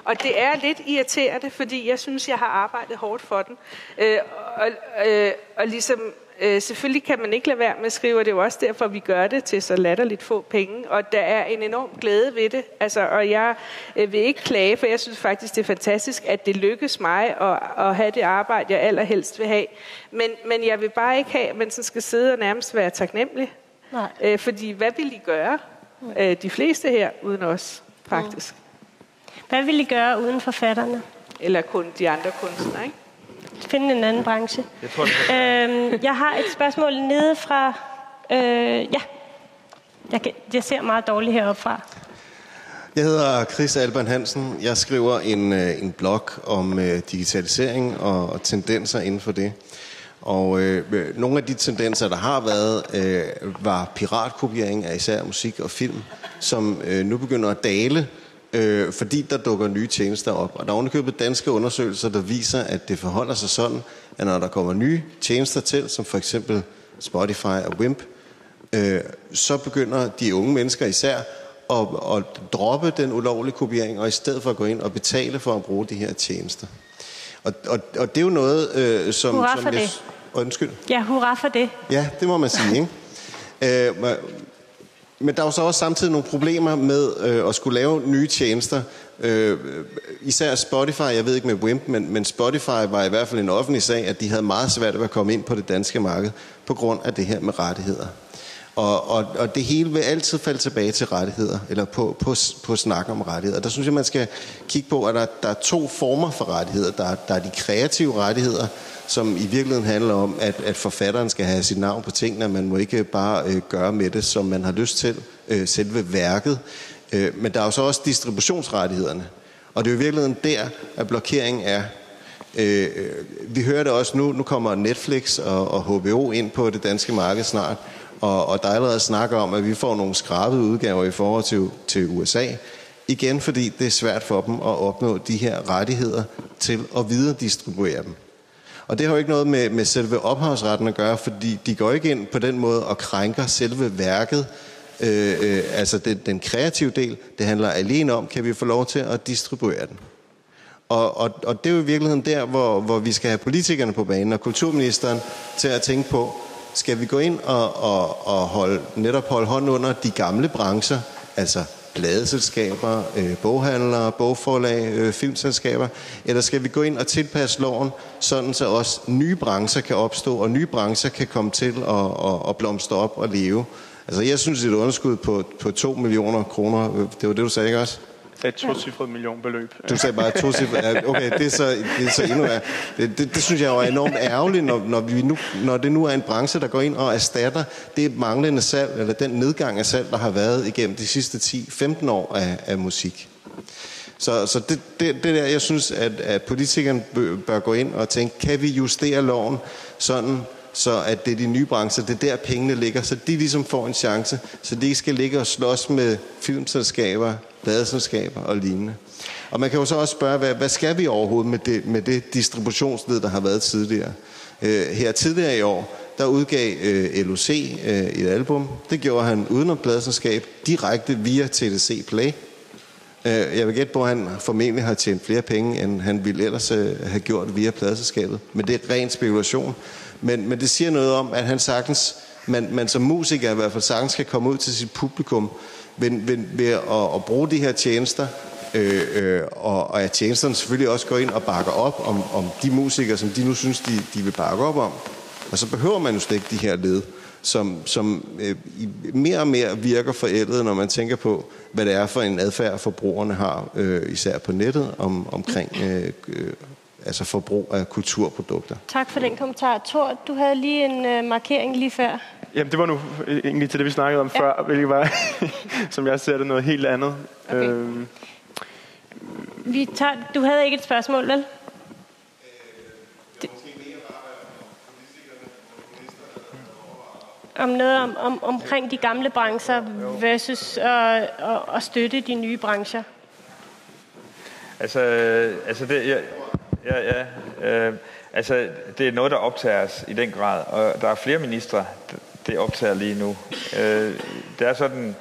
Og det er lidt irriterende, fordi jeg synes, jeg har arbejdet hårdt for den. Og ligesom... selvfølgelig kan man ikke lade være med at skrive, og det er jo også derfor, vi gør det til så latterligt få penge. Og der er en enorm glæde ved det. Altså, og jeg vil ikke klage, for jeg synes faktisk, det er fantastisk, at det lykkes mig at have det arbejde, jeg allerhelst vil have. Men jeg vil bare ikke have, at man så skal sidde og nærmest være taknemmelig. Nej. Fordi hvad vil I gøre? De fleste her, uden os, faktisk. Hvad vil I gøre uden forfatterne? Eller kun de andre kunstnere, ikke? Finde en anden branche. Jeg har et spørgsmål nede fra... Jeg ser meget dårligt heroppe fra. Jeg hedder Chris Alban Hansen. Jeg skriver en blog om digitalisering og tendenser inden for det. Og nogle af de tendenser, der har været, var piratkopiering af især musik og film, som nu begynder at dale, fordi der dukker nye tjenester op. Og der er ovenikøbet danske undersøgelser, der viser, at det forholder sig sådan, at når der kommer nye tjenester til, som for eksempel Spotify og Wimp, så begynder de unge mennesker især at droppe den ulovlige kopiering, og i stedet for at gå ind og betale for at bruge de her tjenester. Og det er jo noget, som... Hurra for det. Undskyld. Ja, hurra for det. Ja, det må man sige, ikke? Men der er jo så også samtidig nogle problemer med at skulle lave nye tjenester. Især Spotify, jeg ved ikke med Wimp, men Spotify var i hvert fald en offentlig sag, at de havde meget svært ved at komme ind på det danske marked på grund af det her med rettigheder. Og det hele vil altid falde tilbage til rettigheder, eller på snak om rettigheder. Der synes jeg, man skal kigge på, at der er to former for rettigheder. Der er de kreative rettigheder, som i virkeligheden handler om, at forfatteren skal have sit navn på tingene. Man må ikke bare gøre med det, som man har lyst til, selve værket. Men der er jo så også distributionsrettighederne. Og det er jo i virkeligheden der, at blokeringen er. Vi hører det også nu kommer Netflix og HBO ind på det danske marked snart. Og der er allerede snakker om, at vi får nogle skrabede udgaver i forhold til USA. Igen fordi det er svært for dem at opnå de her rettigheder til at videredistribuere dem. Og det har jo ikke noget med selve ophavsretten at gøre, fordi de går ikke ind på den måde og krænker selve værket. Altså den kreative del, det handler alene om, kan vi få lov til at distribuere den. Og det er jo i virkeligheden der, hvor vi skal have politikerne på banen og kulturministeren til at tænke på, skal vi gå ind og holde hånden under de gamle brancher, altså pladeselskaber, boghandlere, bogforlag, filmselskaber, eller skal vi gå ind og tilpasse loven, sådan så også nye brancher kan opstå, og nye brancher kan komme til at blomstre op og leve. Altså jeg synes, et underskud på 2 millioner kroner, det var det, du sagde, ikke også? Et tocifret millionbeløb. Du sagde bare tocifret. Okay, det er så endnu værre. Det synes jeg er enormt ærgerligt, når det nu er en branche, der går ind og erstatter det manglende salg, eller den nedgang af salg, der har været igennem de sidste 10-15 år af musik. Så det der, jeg synes, at politikerne bør gå ind og tænke, kan vi justere loven sådan, så at det er de nye brancher, det er der pengene ligger, så de ligesom får en chance, så de ikke skal ligge og slås med filmselskaber, pladeselskaber og lignende. Og man kan jo så også spørge, hvad skal vi overhovedet med det distributionsled, der har været tidligere? Her tidligere i år, der udgav LOC et album. Det gjorde han uden pladeselskab, direkte via TDC Play. Jeg vil gætte på, at han formentlig har tjent flere penge, end han ville ellers have gjort via pladeselskabet. Men det er ren spekulation. Men det siger noget om, at han sagtens, man som musiker i hvert fald sagtens kan komme ud til sit publikum ved at bruge de her tjenester, og at tjenesterne selvfølgelig også går ind og bakker op om de musikere, som de nu synes, de vil bakke op om. Og så behøver man jo slet ikke de her led, som mere og mere virker forældet, når man tænker på, hvad det er for en adfærd, forbrugerne har, især på nettet, omkring altså forbrug af kulturprodukter. Tak for den kommentar. Thor, du havde lige en markering lige før. Jamen, det var nu egentlig til det, vi snakkede om før, hvilket var, som jeg ser det, noget helt andet. Okay. Du havde ikke et spørgsmål, vel? Om noget omkring de gamle brancher versus at støtte de nye brancher. Altså det er noget, der optager os i den grad, og der er flere ministre, det optager lige nu. Det er sådan,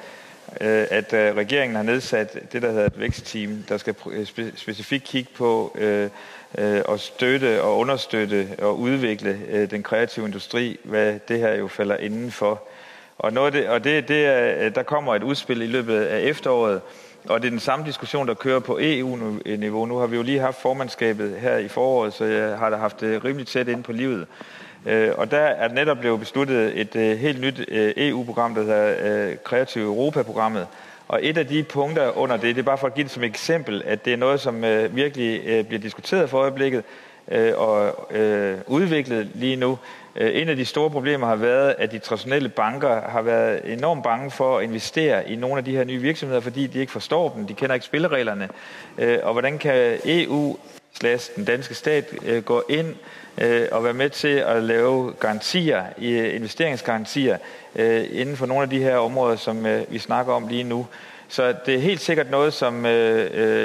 at regeringen har nedsat det, der hedder et vækstteam, der skal specifikt kigge på at støtte og understøtte og udvikle den kreative industri, hvad det her jo falder indenfor. Og der kommer et udspil i løbet af efteråret, og det er den samme diskussion, der kører på EU-niveau. Nu har vi jo lige haft formandskabet her i foråret, så jeg har da haft det rimelig tæt inde på livet. Og der er netop blevet besluttet et helt nyt EU-program, der hedder Kreative Europa-programmet. Og et af de punkter under det er bare for at give det som eksempel, at det er noget, som virkelig bliver diskuteret for øjeblikket og udviklet lige nu. En af de store problemer har været, at de traditionelle banker har været enormt bange for at investere i nogle af de her nye virksomheder, fordi de ikke forstår dem, de kender ikke spillereglerne. Og hvordan kan EU/den danske stat gå ind og være med til at lave garantier, investeringsgarantier inden for nogle af de her områder, som vi snakker om lige nu. Så det er helt sikkert noget, som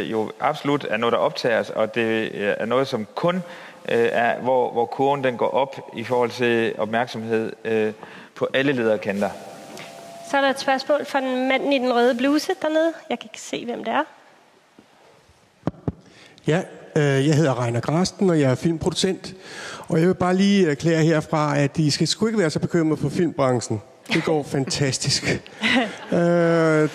jo absolut er noget, der optager os, og det er noget, som kun er, hvor kurven den går op i forhold til opmærksomhed på alle lederkanter. Så er der et spørgsmål fra den manden i den røde bluse dernede. Jeg kan ikke se, hvem det er. Ja, jeg hedder Reiner Grasten, og jeg er filmproducent. Og jeg vil bare lige erklære herfra, at I skal sgu ikke være så bekymret for filmbranchen. Det går fantastisk.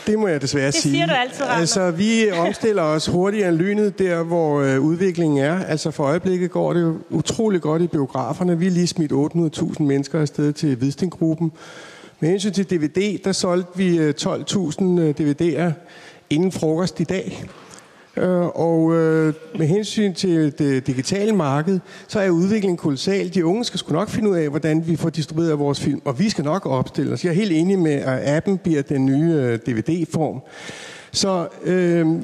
Det må jeg desværre sige. Det siger du altid, Reiner. Altså, vi omstiller os hurtigere end lynet der, hvor udviklingen er. Altså, for øjeblikket går det jo utrolig godt i biograferne. Vi har lige smidt 800.000 mennesker afsted til Hvidstengruppen. Med hensyn til DVD, der solgte vi 12.000 DVD'er inden frokost i dag. Og med hensyn til det digitale marked, så er udviklingen kolossal. De unge skal sgu nok finde ud af, hvordan vi får distribueret vores film, og vi skal nok opstille os. Jeg er helt enig med, at appen bliver den nye DVD-form. Så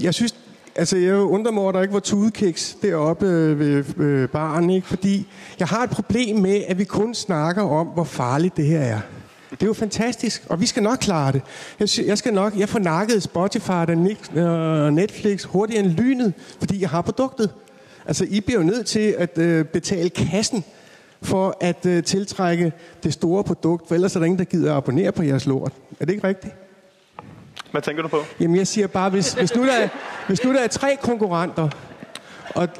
jeg synes, altså jeg undrer mig over, at der ikke var tudekiks deroppe ved baren, ikke? Fordi jeg har et problem med, at vi kun snakker om, hvor farligt det her er. Det er jo fantastisk, og vi skal nok klare det. Jeg får nakket Spotify og Netflix hurtigere end lynet, fordi jeg har produktet. Altså, I bliver jo nødt til at betale kassen for at tiltrække det store produkt, for ellers er der ingen, der gider at abonnere på jeres lort. Er det ikke rigtigt? Hvad tænker du på? Jamen, jeg siger bare, hvis nu der er 3 konkurrenter,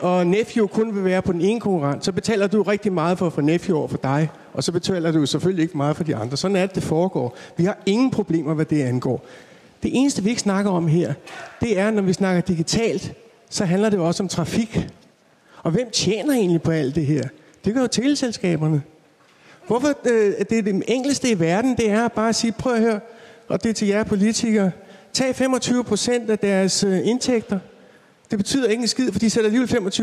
og Nephew kun vil være på den ene konkurrent, så betaler du rigtig meget for at få Nephew over for dig, og så betaler du selvfølgelig ikke meget for de andre. Sådan er det foregår. Vi har ingen problemer, hvad det angår. Det eneste, vi ikke snakker om her, det er, når vi snakker digitalt, så handler det jo også om trafik. Og hvem tjener egentlig på alt det her? Det gør jo teleselskaberne. Hvorfor det enkleste i verden, det er bare at sige, prøv at høre, og det er til jer politikere, tag 25% af deres indtægter. Det betyder ikke en skid, for de sætter alligevel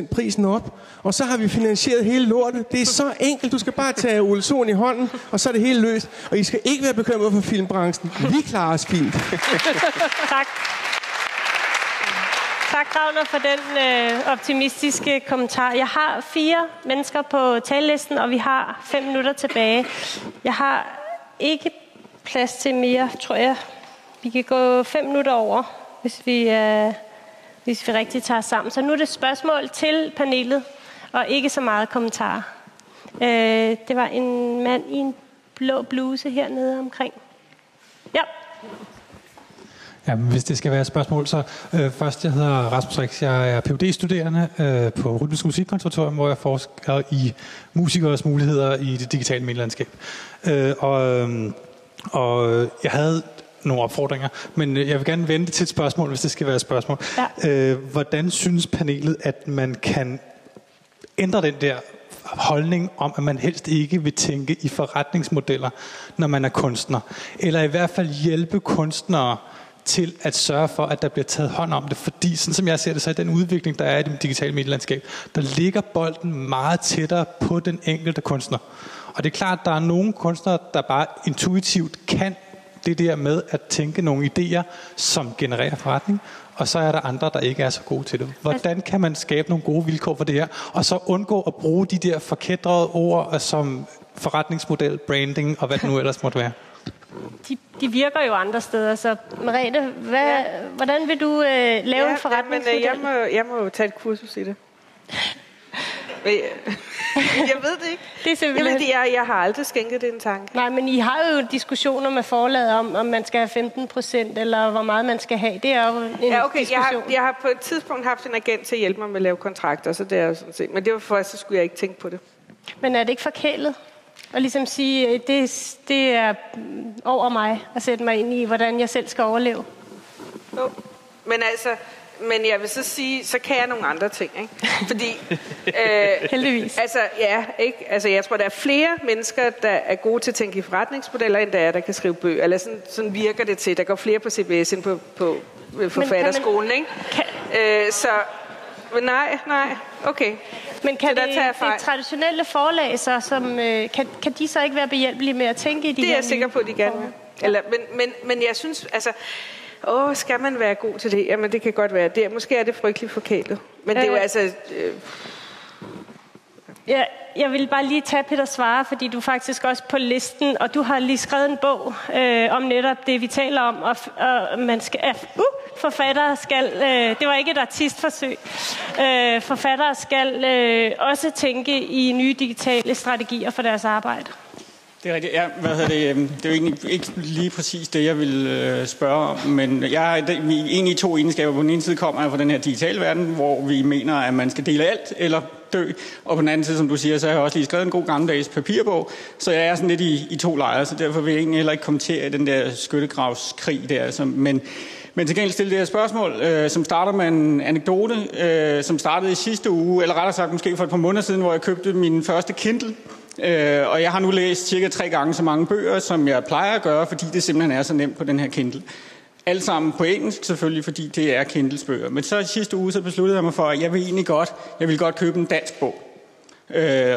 25% prisen op. Og så har vi finansieret hele lortet. Det er så enkelt. Du skal bare tage Ole Sohn i hånden, og så er det helt løst. Og I skal ikke være bekymret for filmbranchen. Vi klarer os fint. Tak. Tak, Ragnar, for den optimistiske kommentar. Jeg har 4 mennesker på talelisten, og vi har 5 minutter tilbage. Jeg har ikke plads til mere, tror jeg. Vi kan gå 5 minutter over, hvis vi rigtig tager sammen. Så nu er det spørgsmål til panelet, og ikke så meget kommentarer. Det var en mand i en blå bluse hernede omkring. Ja. Ja, men hvis det skal være et spørgsmål, så først, jeg hedder Rasmus Rix. Jeg er Ph.D.-studerende på Rytmisk Musikkonservatorium, hvor jeg forsker i musikers muligheder i det digitale medielandskab. Og jeg havde nogle opfordringer, men jeg vil gerne vente til et spørgsmål, hvis det skal være et spørgsmål. Ja. Hvordan synes panelet, at man kan ændre den der holdning om, at man helst ikke vil tænke i forretningsmodeller, når man er kunstner? Eller i hvert fald hjælpe kunstnere til at sørge for, at der bliver taget hånd om det, fordi sådan som jeg ser det, så er den udvikling, der er i det digitale medielandskab, der ligger bolden meget tættere på den enkelte kunstner. Og det er klart, at der er nogle kunstnere, der bare intuitivt kan det der med at tænke nogle idéer, som genererer forretning, og så er der andre, der ikke er så gode til det. Hvordan kan man skabe nogle gode vilkår for det her, og så undgå at bruge de der forkædrede ord som forretningsmodel, branding og hvad det nu ellers måtte være? De virker jo andre steder, så Merete, hvordan vil du lave en forretningsmodel? Jeg må jo tage et kursus i det. Jeg ved det ikke. Det er simpelthen... jeg har aldrig skænket det en tanke. Nej, men I har jo diskussioner med forlaget om man skal have 15%, eller hvor meget man skal have. Det er jo en diskussion. Jeg har på et tidspunkt haft en agent til at hjælpe mig med at lave kontrakter, så det er jo sådan set. Men det var først, så skulle jeg ikke tænke på det. Men er det ikke forkælet? Og ligesom sige, det er over mig at sætte mig ind i, hvordan jeg selv skal overleve. Jo. Men jeg vil så sige, så kan jeg nogle andre ting, ikke? Fordi... heldigvis. Jeg tror, der er flere mennesker, der er gode til at tænke i forretningsmodeller, end der er, der kan skrive bøger. Eller sådan virker det til. Der går flere på CBS end på forfatterskolen, ikke? Men nej. Okay. Men kan det traditionelle forlag så, som, kan de så ikke være behjælpelige med at tænke i de her? Det er jeg sikker på, at de gerne vil. Men jeg synes, skal man være god til det? Jamen, det kan godt være. Måske er det frygteligt forkælet. Men det er jo Ja, jeg vil bare lige tage Peter Svare, fordi du er faktisk også på listen, og du har lige skrevet en bog om netop det, vi taler om, og man skal... forfattere skal... det var ikke et artistforsøg. Forfattere skal også tænke i nye digitale strategier for deres arbejde. Det er rigtigt. Ja, det er jo egentlig ikke lige præcis det, jeg vil spørge om, men jeg har egentlig to egenskaber. På den ene side kommer jeg fra den her digitale verden, hvor vi mener, at man skal dele alt eller dø, og på den anden side, som du siger, så har jeg også lige skrevet en god gammeldags papirbog, så jeg er sådan lidt i to lejre, så derfor vil jeg egentlig heller ikke kommentere den der skyttegravskrig der. Men til gengæld stille det her spørgsmål, som starter med en anekdote, som startede i sidste uge, eller rettere sagt måske for et par måneder siden, hvor jeg købte min første Kindle. Og jeg har nu læst cirka 3 gange så mange bøger, som jeg plejer at gøre, fordi det simpelthen er så nemt på den her Kindle. Alt sammen på engelsk selvfølgelig, fordi det er Kindles bøger. Men så i sidste uge, så besluttede jeg mig for, at jeg vil godt købe en dansk bog.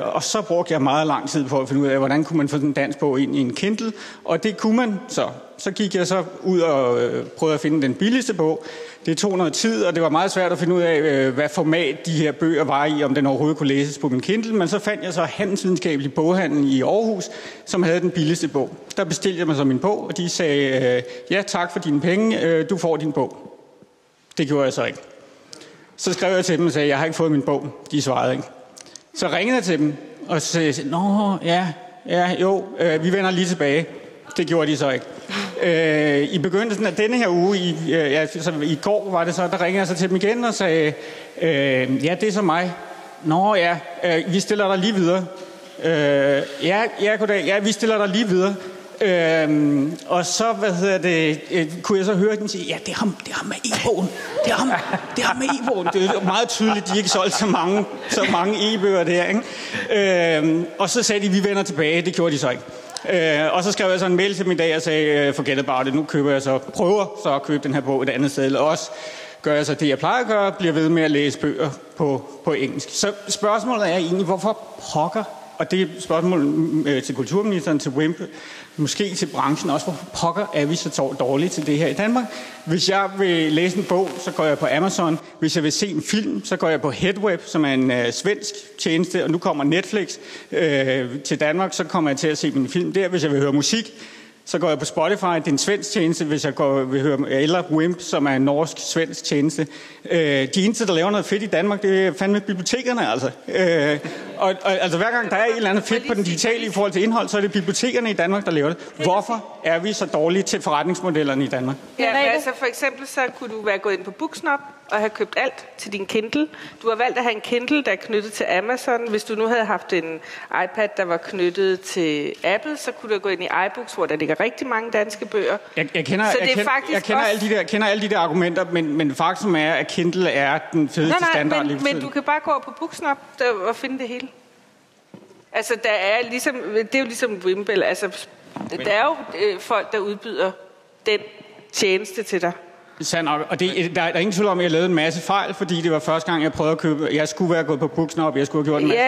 Og så brugte jeg meget lang tid på at finde ud af, hvordan kunne man få den dansk bog ind i en Kindle. Og det kunne man så. Så gik jeg så ud og prøvede at finde den billigste bog. Det tog noget tid, og det var meget svært at finde ud af, hvad format de her bøger var i, om den overhovedet kunne læses på min Kindle. Men så fandt jeg så Handelsvidenskabelig Boghandel i Aarhus, som havde den billigste bog. Der bestilte jeg mig så min bog, og de sagde, ja tak for dine penge, du får din bog. Det gjorde jeg så ikke. Så skrev jeg til dem og sagde, jeg har ikke fået min bog. De svarede ikke. Så ringede jeg til dem og sagde, vi vender lige tilbage. Det gjorde de så ikke. I begyndelsen af denne her uge, i går var det så, der ringede jeg så til dem igen og sagde, ja, det er så mig. Vi stiller dig lige videre. Goddag. Ja, vi stiller dig lige videre. Og så, kunne jeg så høre den sige, ja, det er ham med e-bogen. Det er ham med e-bogen. Det er meget tydeligt, de ikke solgte så mange e-bøger der, ikke? Og så sagde de, vi vender tilbage. Det gjorde de så ikke. Og så skrev jeg så en mail til dem i dag og sagde, forget about it, nu prøver så at købe den her bog et andet sted. Og også gør jeg så det, jeg plejer at gøre, bliver ved med at læse bøger på engelsk. Så spørgsmålet er egentlig, hvorfor pokker, og det er spørgsmål til kulturministeren, til Wimp, måske til branchen også, hvorfor pokker er vi så dårlige til det her i Danmark? Hvis jeg vil læse en bog, så går jeg på Amazon. Hvis jeg vil se en film, så går jeg på Headweb, som er en svensk tjeneste, og nu kommer Netflix til Danmark, så kommer jeg til at se min film der. Hvis jeg vil høre musik, så går jeg på Spotify, det er en svensk tjeneste, hvis jeg vil høre, eller Wimp, som er en norsk-svensk tjeneste. De eneste, der laver noget fedt i Danmark, det er fandme bibliotekerne, altså. Altså hver gang der er et eller andet fedt på den digitale i forhold til indhold, så er det bibliotekerne i Danmark, der laver det. Hvorfor er vi så dårlige til forretningsmodellerne i Danmark? Ja, men altså for eksempel så kunne du være gået ind på Booksnap og have købt alt til din Kindle. Du har valgt at have en Kindle, der er knyttet til Amazon. Hvis du nu havde haft en iPad, der var knyttet til Apple, så kunne du gå ind i iBooks, hvor der ligger rigtig mange danske bøger. Jeg kender alle de der argumenter, men faktum er, at Kindle er den fedeste standard. Men du kan bare gå over på Booksnap og finde det hele. Altså, der er ligesom, det er jo ligesom Wimble. Altså, der er jo folk, der udbyder den tjeneste til dig. Sandt nok. Og der er ingen tvivl om, at jeg lavede en masse fejl, fordi det var første gang, jeg prøvede at købe. Jeg skulle være gået på Booksnap, jeg skulle have gjort en masse.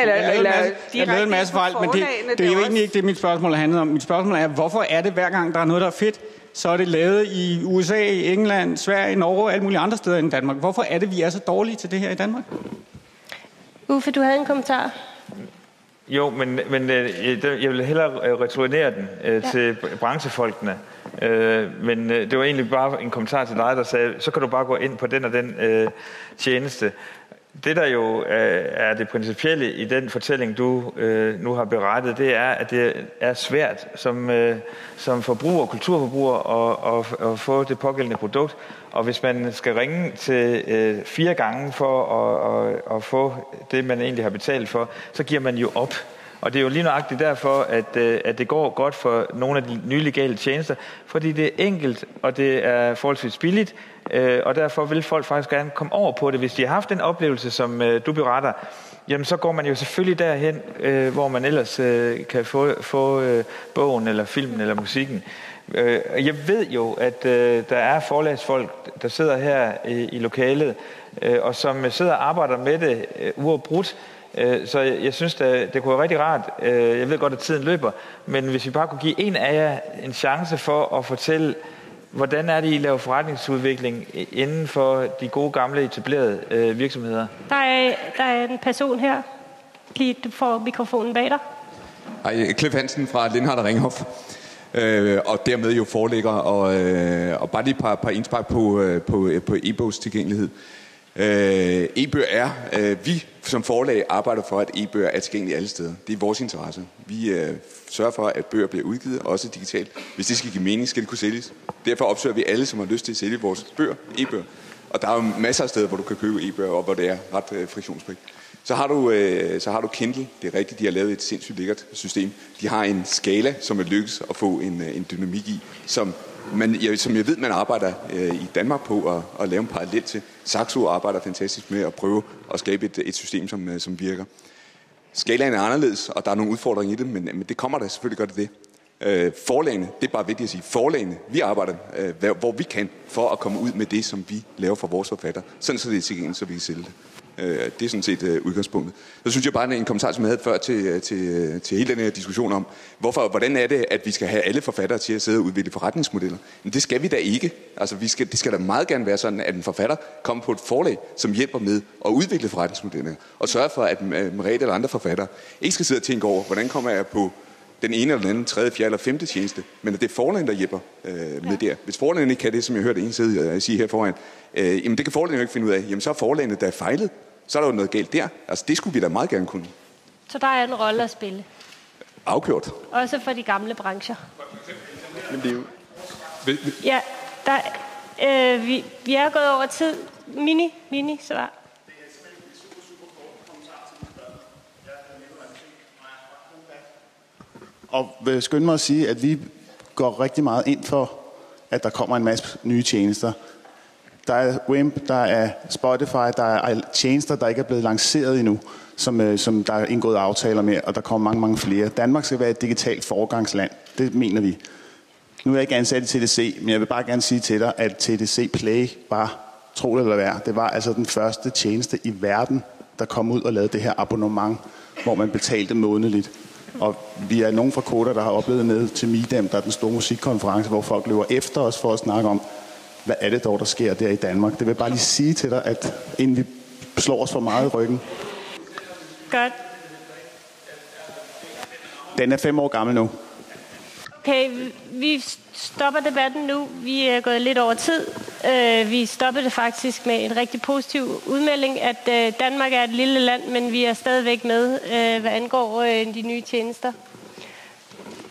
Jeg lavede en masse fejl, men det er jo egentlig ikke det, mit spørgsmål handlede om. Mit spørgsmål er, hvorfor er det hver gang, der er noget, der er fedt, så er det lavet i USA, England, Sverige, Norge og alle mulige andre steder end Danmark. Hvorfor er det, vi er så dårlige til det her i Danmark? Uffe, du havde en kommentar. Jo, men jeg vil hellere returnere den til branchefolkene. Men det var egentlig bare en kommentar til dig, der sagde, så kan du bare gå ind på den og den tjeneste. Det, der jo er det principielle i den fortælling, du nu har berettet, det er, at det er svært som forbruger, kulturforbruger, at få det pågældende produkt. Og hvis man skal ringe til 4 gange for at få det, man egentlig har betalt for, så giver man jo op. Og det er jo lige nøjagtigt derfor, at det går godt for nogle af de nye legale tjenester, fordi det er enkelt, og det er forholdsvis billigt, og derfor vil folk faktisk gerne komme over på det. Hvis de har haft den oplevelse, som du beretter, jamen så går man jo selvfølgelig derhen, hvor man ellers kan få bogen, eller filmen, eller musikken. Jeg ved jo, at der er forlagsfolk, der sidder her i lokalet, og som sidder og arbejder med det uafbrudt. Så jeg synes, det kunne være rigtig rart. Jeg ved godt, at tiden løber, men hvis vi bare kunne give en af jer en chance for at fortælle, hvordan er det, I laver forretningsudvikling inden for de gode, gamle, etablerede virksomheder? Der er en person her. Lige, du får mikrofonen bag dig. Hej, Cliff Hansen fra Lindhardt og Ringhof. Og dermed jo forelægger, og bare lige et par indspark på e-bogs tilgængelighed. E-bøger er, vi som forlag arbejder for, at e-bøger er tilgængelige alle steder. Det er vores interesse. Vi sørger for, at bøger bliver udgivet, også digitalt. Hvis det skal give mening, skal det kunne sælges. Derfor opsøger vi alle, som har lyst til at sælge vores bøger, e-bøger. Og der er jo masser af steder, hvor du kan købe e-bøger, og hvor det er ret friktionsfrit. Så har du Kindle. Det er rigtigt, de har lavet et sindssygt lækkert system. De har en skala, som er lykkes at få en dynamik i, som jeg ved, man arbejder i Danmark på at lave en parallel til. Saxo arbejder fantastisk med at prøve at skabe et system, som virker. Skalaen er anderledes, og der er nogle udfordringer i det, men det kommer der selvfølgelig godt det. Forlagene, det er bare vigtigt at sige, forlagene, vi arbejder, hvor vi kan, for at komme ud med det, som vi laver for vores forfatter, sådan så det er tilgængeligt, så vi kan sælge det. Det er sådan set udgangspunktet. Så synes jeg bare, en kommentar, som jeg havde før til hele den her diskussion om, hvordan er det, at vi skal have alle forfattere til at sidde og udvikle forretningsmodeller? Men det skal vi da ikke. Altså, det skal da meget gerne være sådan, at en forfatter kommer på et forlag, som hjælper med at udvikle forretningsmodeller, og sørge for, at Merete eller andre forfattere ikke skal sidde og tænke over, hvordan kommer jeg på den ene eller den anden, tredje, fjerde eller femte tjeneste, men at det er forlagene, der hjælper med der. Hvis forlagene ikke kan det, som jeg hørte en side sige her foran, jamen det kan forlagene jo ikke finde ud af, jamen så er forlagene, der er fejlet, så er der jo noget galt der. Altså det skulle vi da meget gerne kunne. Så der er en rolle at spille? Afgjort. Også for de gamle brancher? Men det er jo... Ja, vi er gået over tid. Mini svar. Og vil skynde mig at sige, at vi går rigtig meget ind for, at der kommer en masse nye tjenester. Der er Wimp, der er Spotify, der er tjenester, der ikke er blevet lanceret endnu, som der er indgået aftaler med, og der kommer mange, mange flere. Danmark skal være et digitalt foregangsland. Det mener vi. Nu er jeg ikke ansat i TDC, men jeg vil bare gerne sige til dig, at TDC Play var, tro det eller hvad, det var altså den første tjeneste i verden, der kom ud og lavede det her abonnement, hvor man betalte månedligt. Og vi er nogen fra Koda, der har oplevet ned til Midem, der er den store musikkonference, hvor folk løber efter os for at snakke om, hvad er det dog, der sker der i Danmark. Det vil jeg bare lige sige til dig, at inden vi slår os for meget i ryggen. Godt. Den er 5 år gammel nu. Okay, vi stopper debatten nu. Vi er gået lidt over tid. Vi stoppede det faktisk med en rigtig positiv udmelding, at Danmark er et lille land, men vi er stadigvæk med, hvad angår de nye tjenester.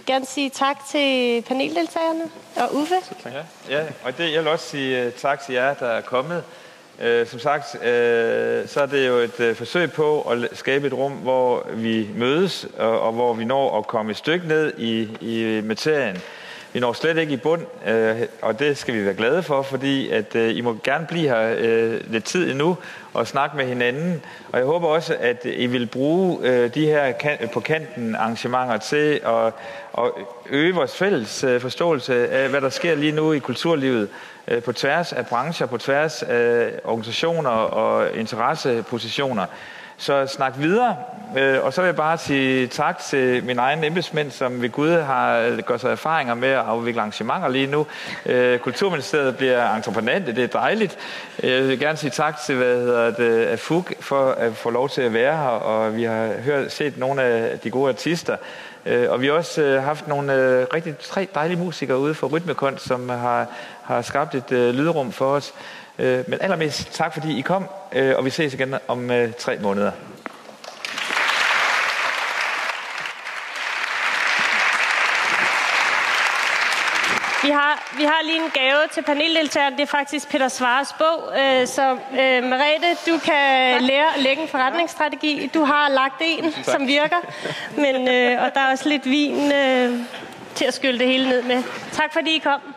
Jeg vil gerne sige tak til paneldeltagerne og Uffe. Ja, og jeg vil også sige tak til jer, der er kommet. Som sagt, så er det jo et forsøg på at skabe et rum, hvor vi mødes, og hvor vi når at komme et stykke ned i materien. Vi når slet ikke i bund, og det skal vi være glade for, fordi at I må gerne blive her lidt tid endnu, og snakke med hinanden. Og jeg håber også, at I vil bruge de her på kanten arrangementer til at øge vores fælles forståelse af, hvad der sker lige nu i kulturlivet på tværs af brancher, på tværs af organisationer og interessepositioner. Så snak videre, og så vil jeg bare sige tak til mine egne embedsmænd, som ved Gud har gjort sig erfaringer med at afvikle arrangementer lige nu. Kulturministeriet bliver entreprenante, det er dejligt. Jeg vil gerne sige tak til AFUG for at få lov til at være her, og vi har set nogle af de gode artister. Og vi har også haft nogle tre dejlige musikere ude for Rytmekunst, som har skabt et lydrum for os. Men allermest tak, fordi I kom, og vi ses igen om 3 måneder. Vi har lige en gave til paneldeltagerne. Det er faktisk Peter Svares bog. Så Merete, du kan lære at lægge en forretningsstrategi. Du har lagt en, som virker. Og der er også lidt vin til at skylle det hele ned med. Tak fordi I kom.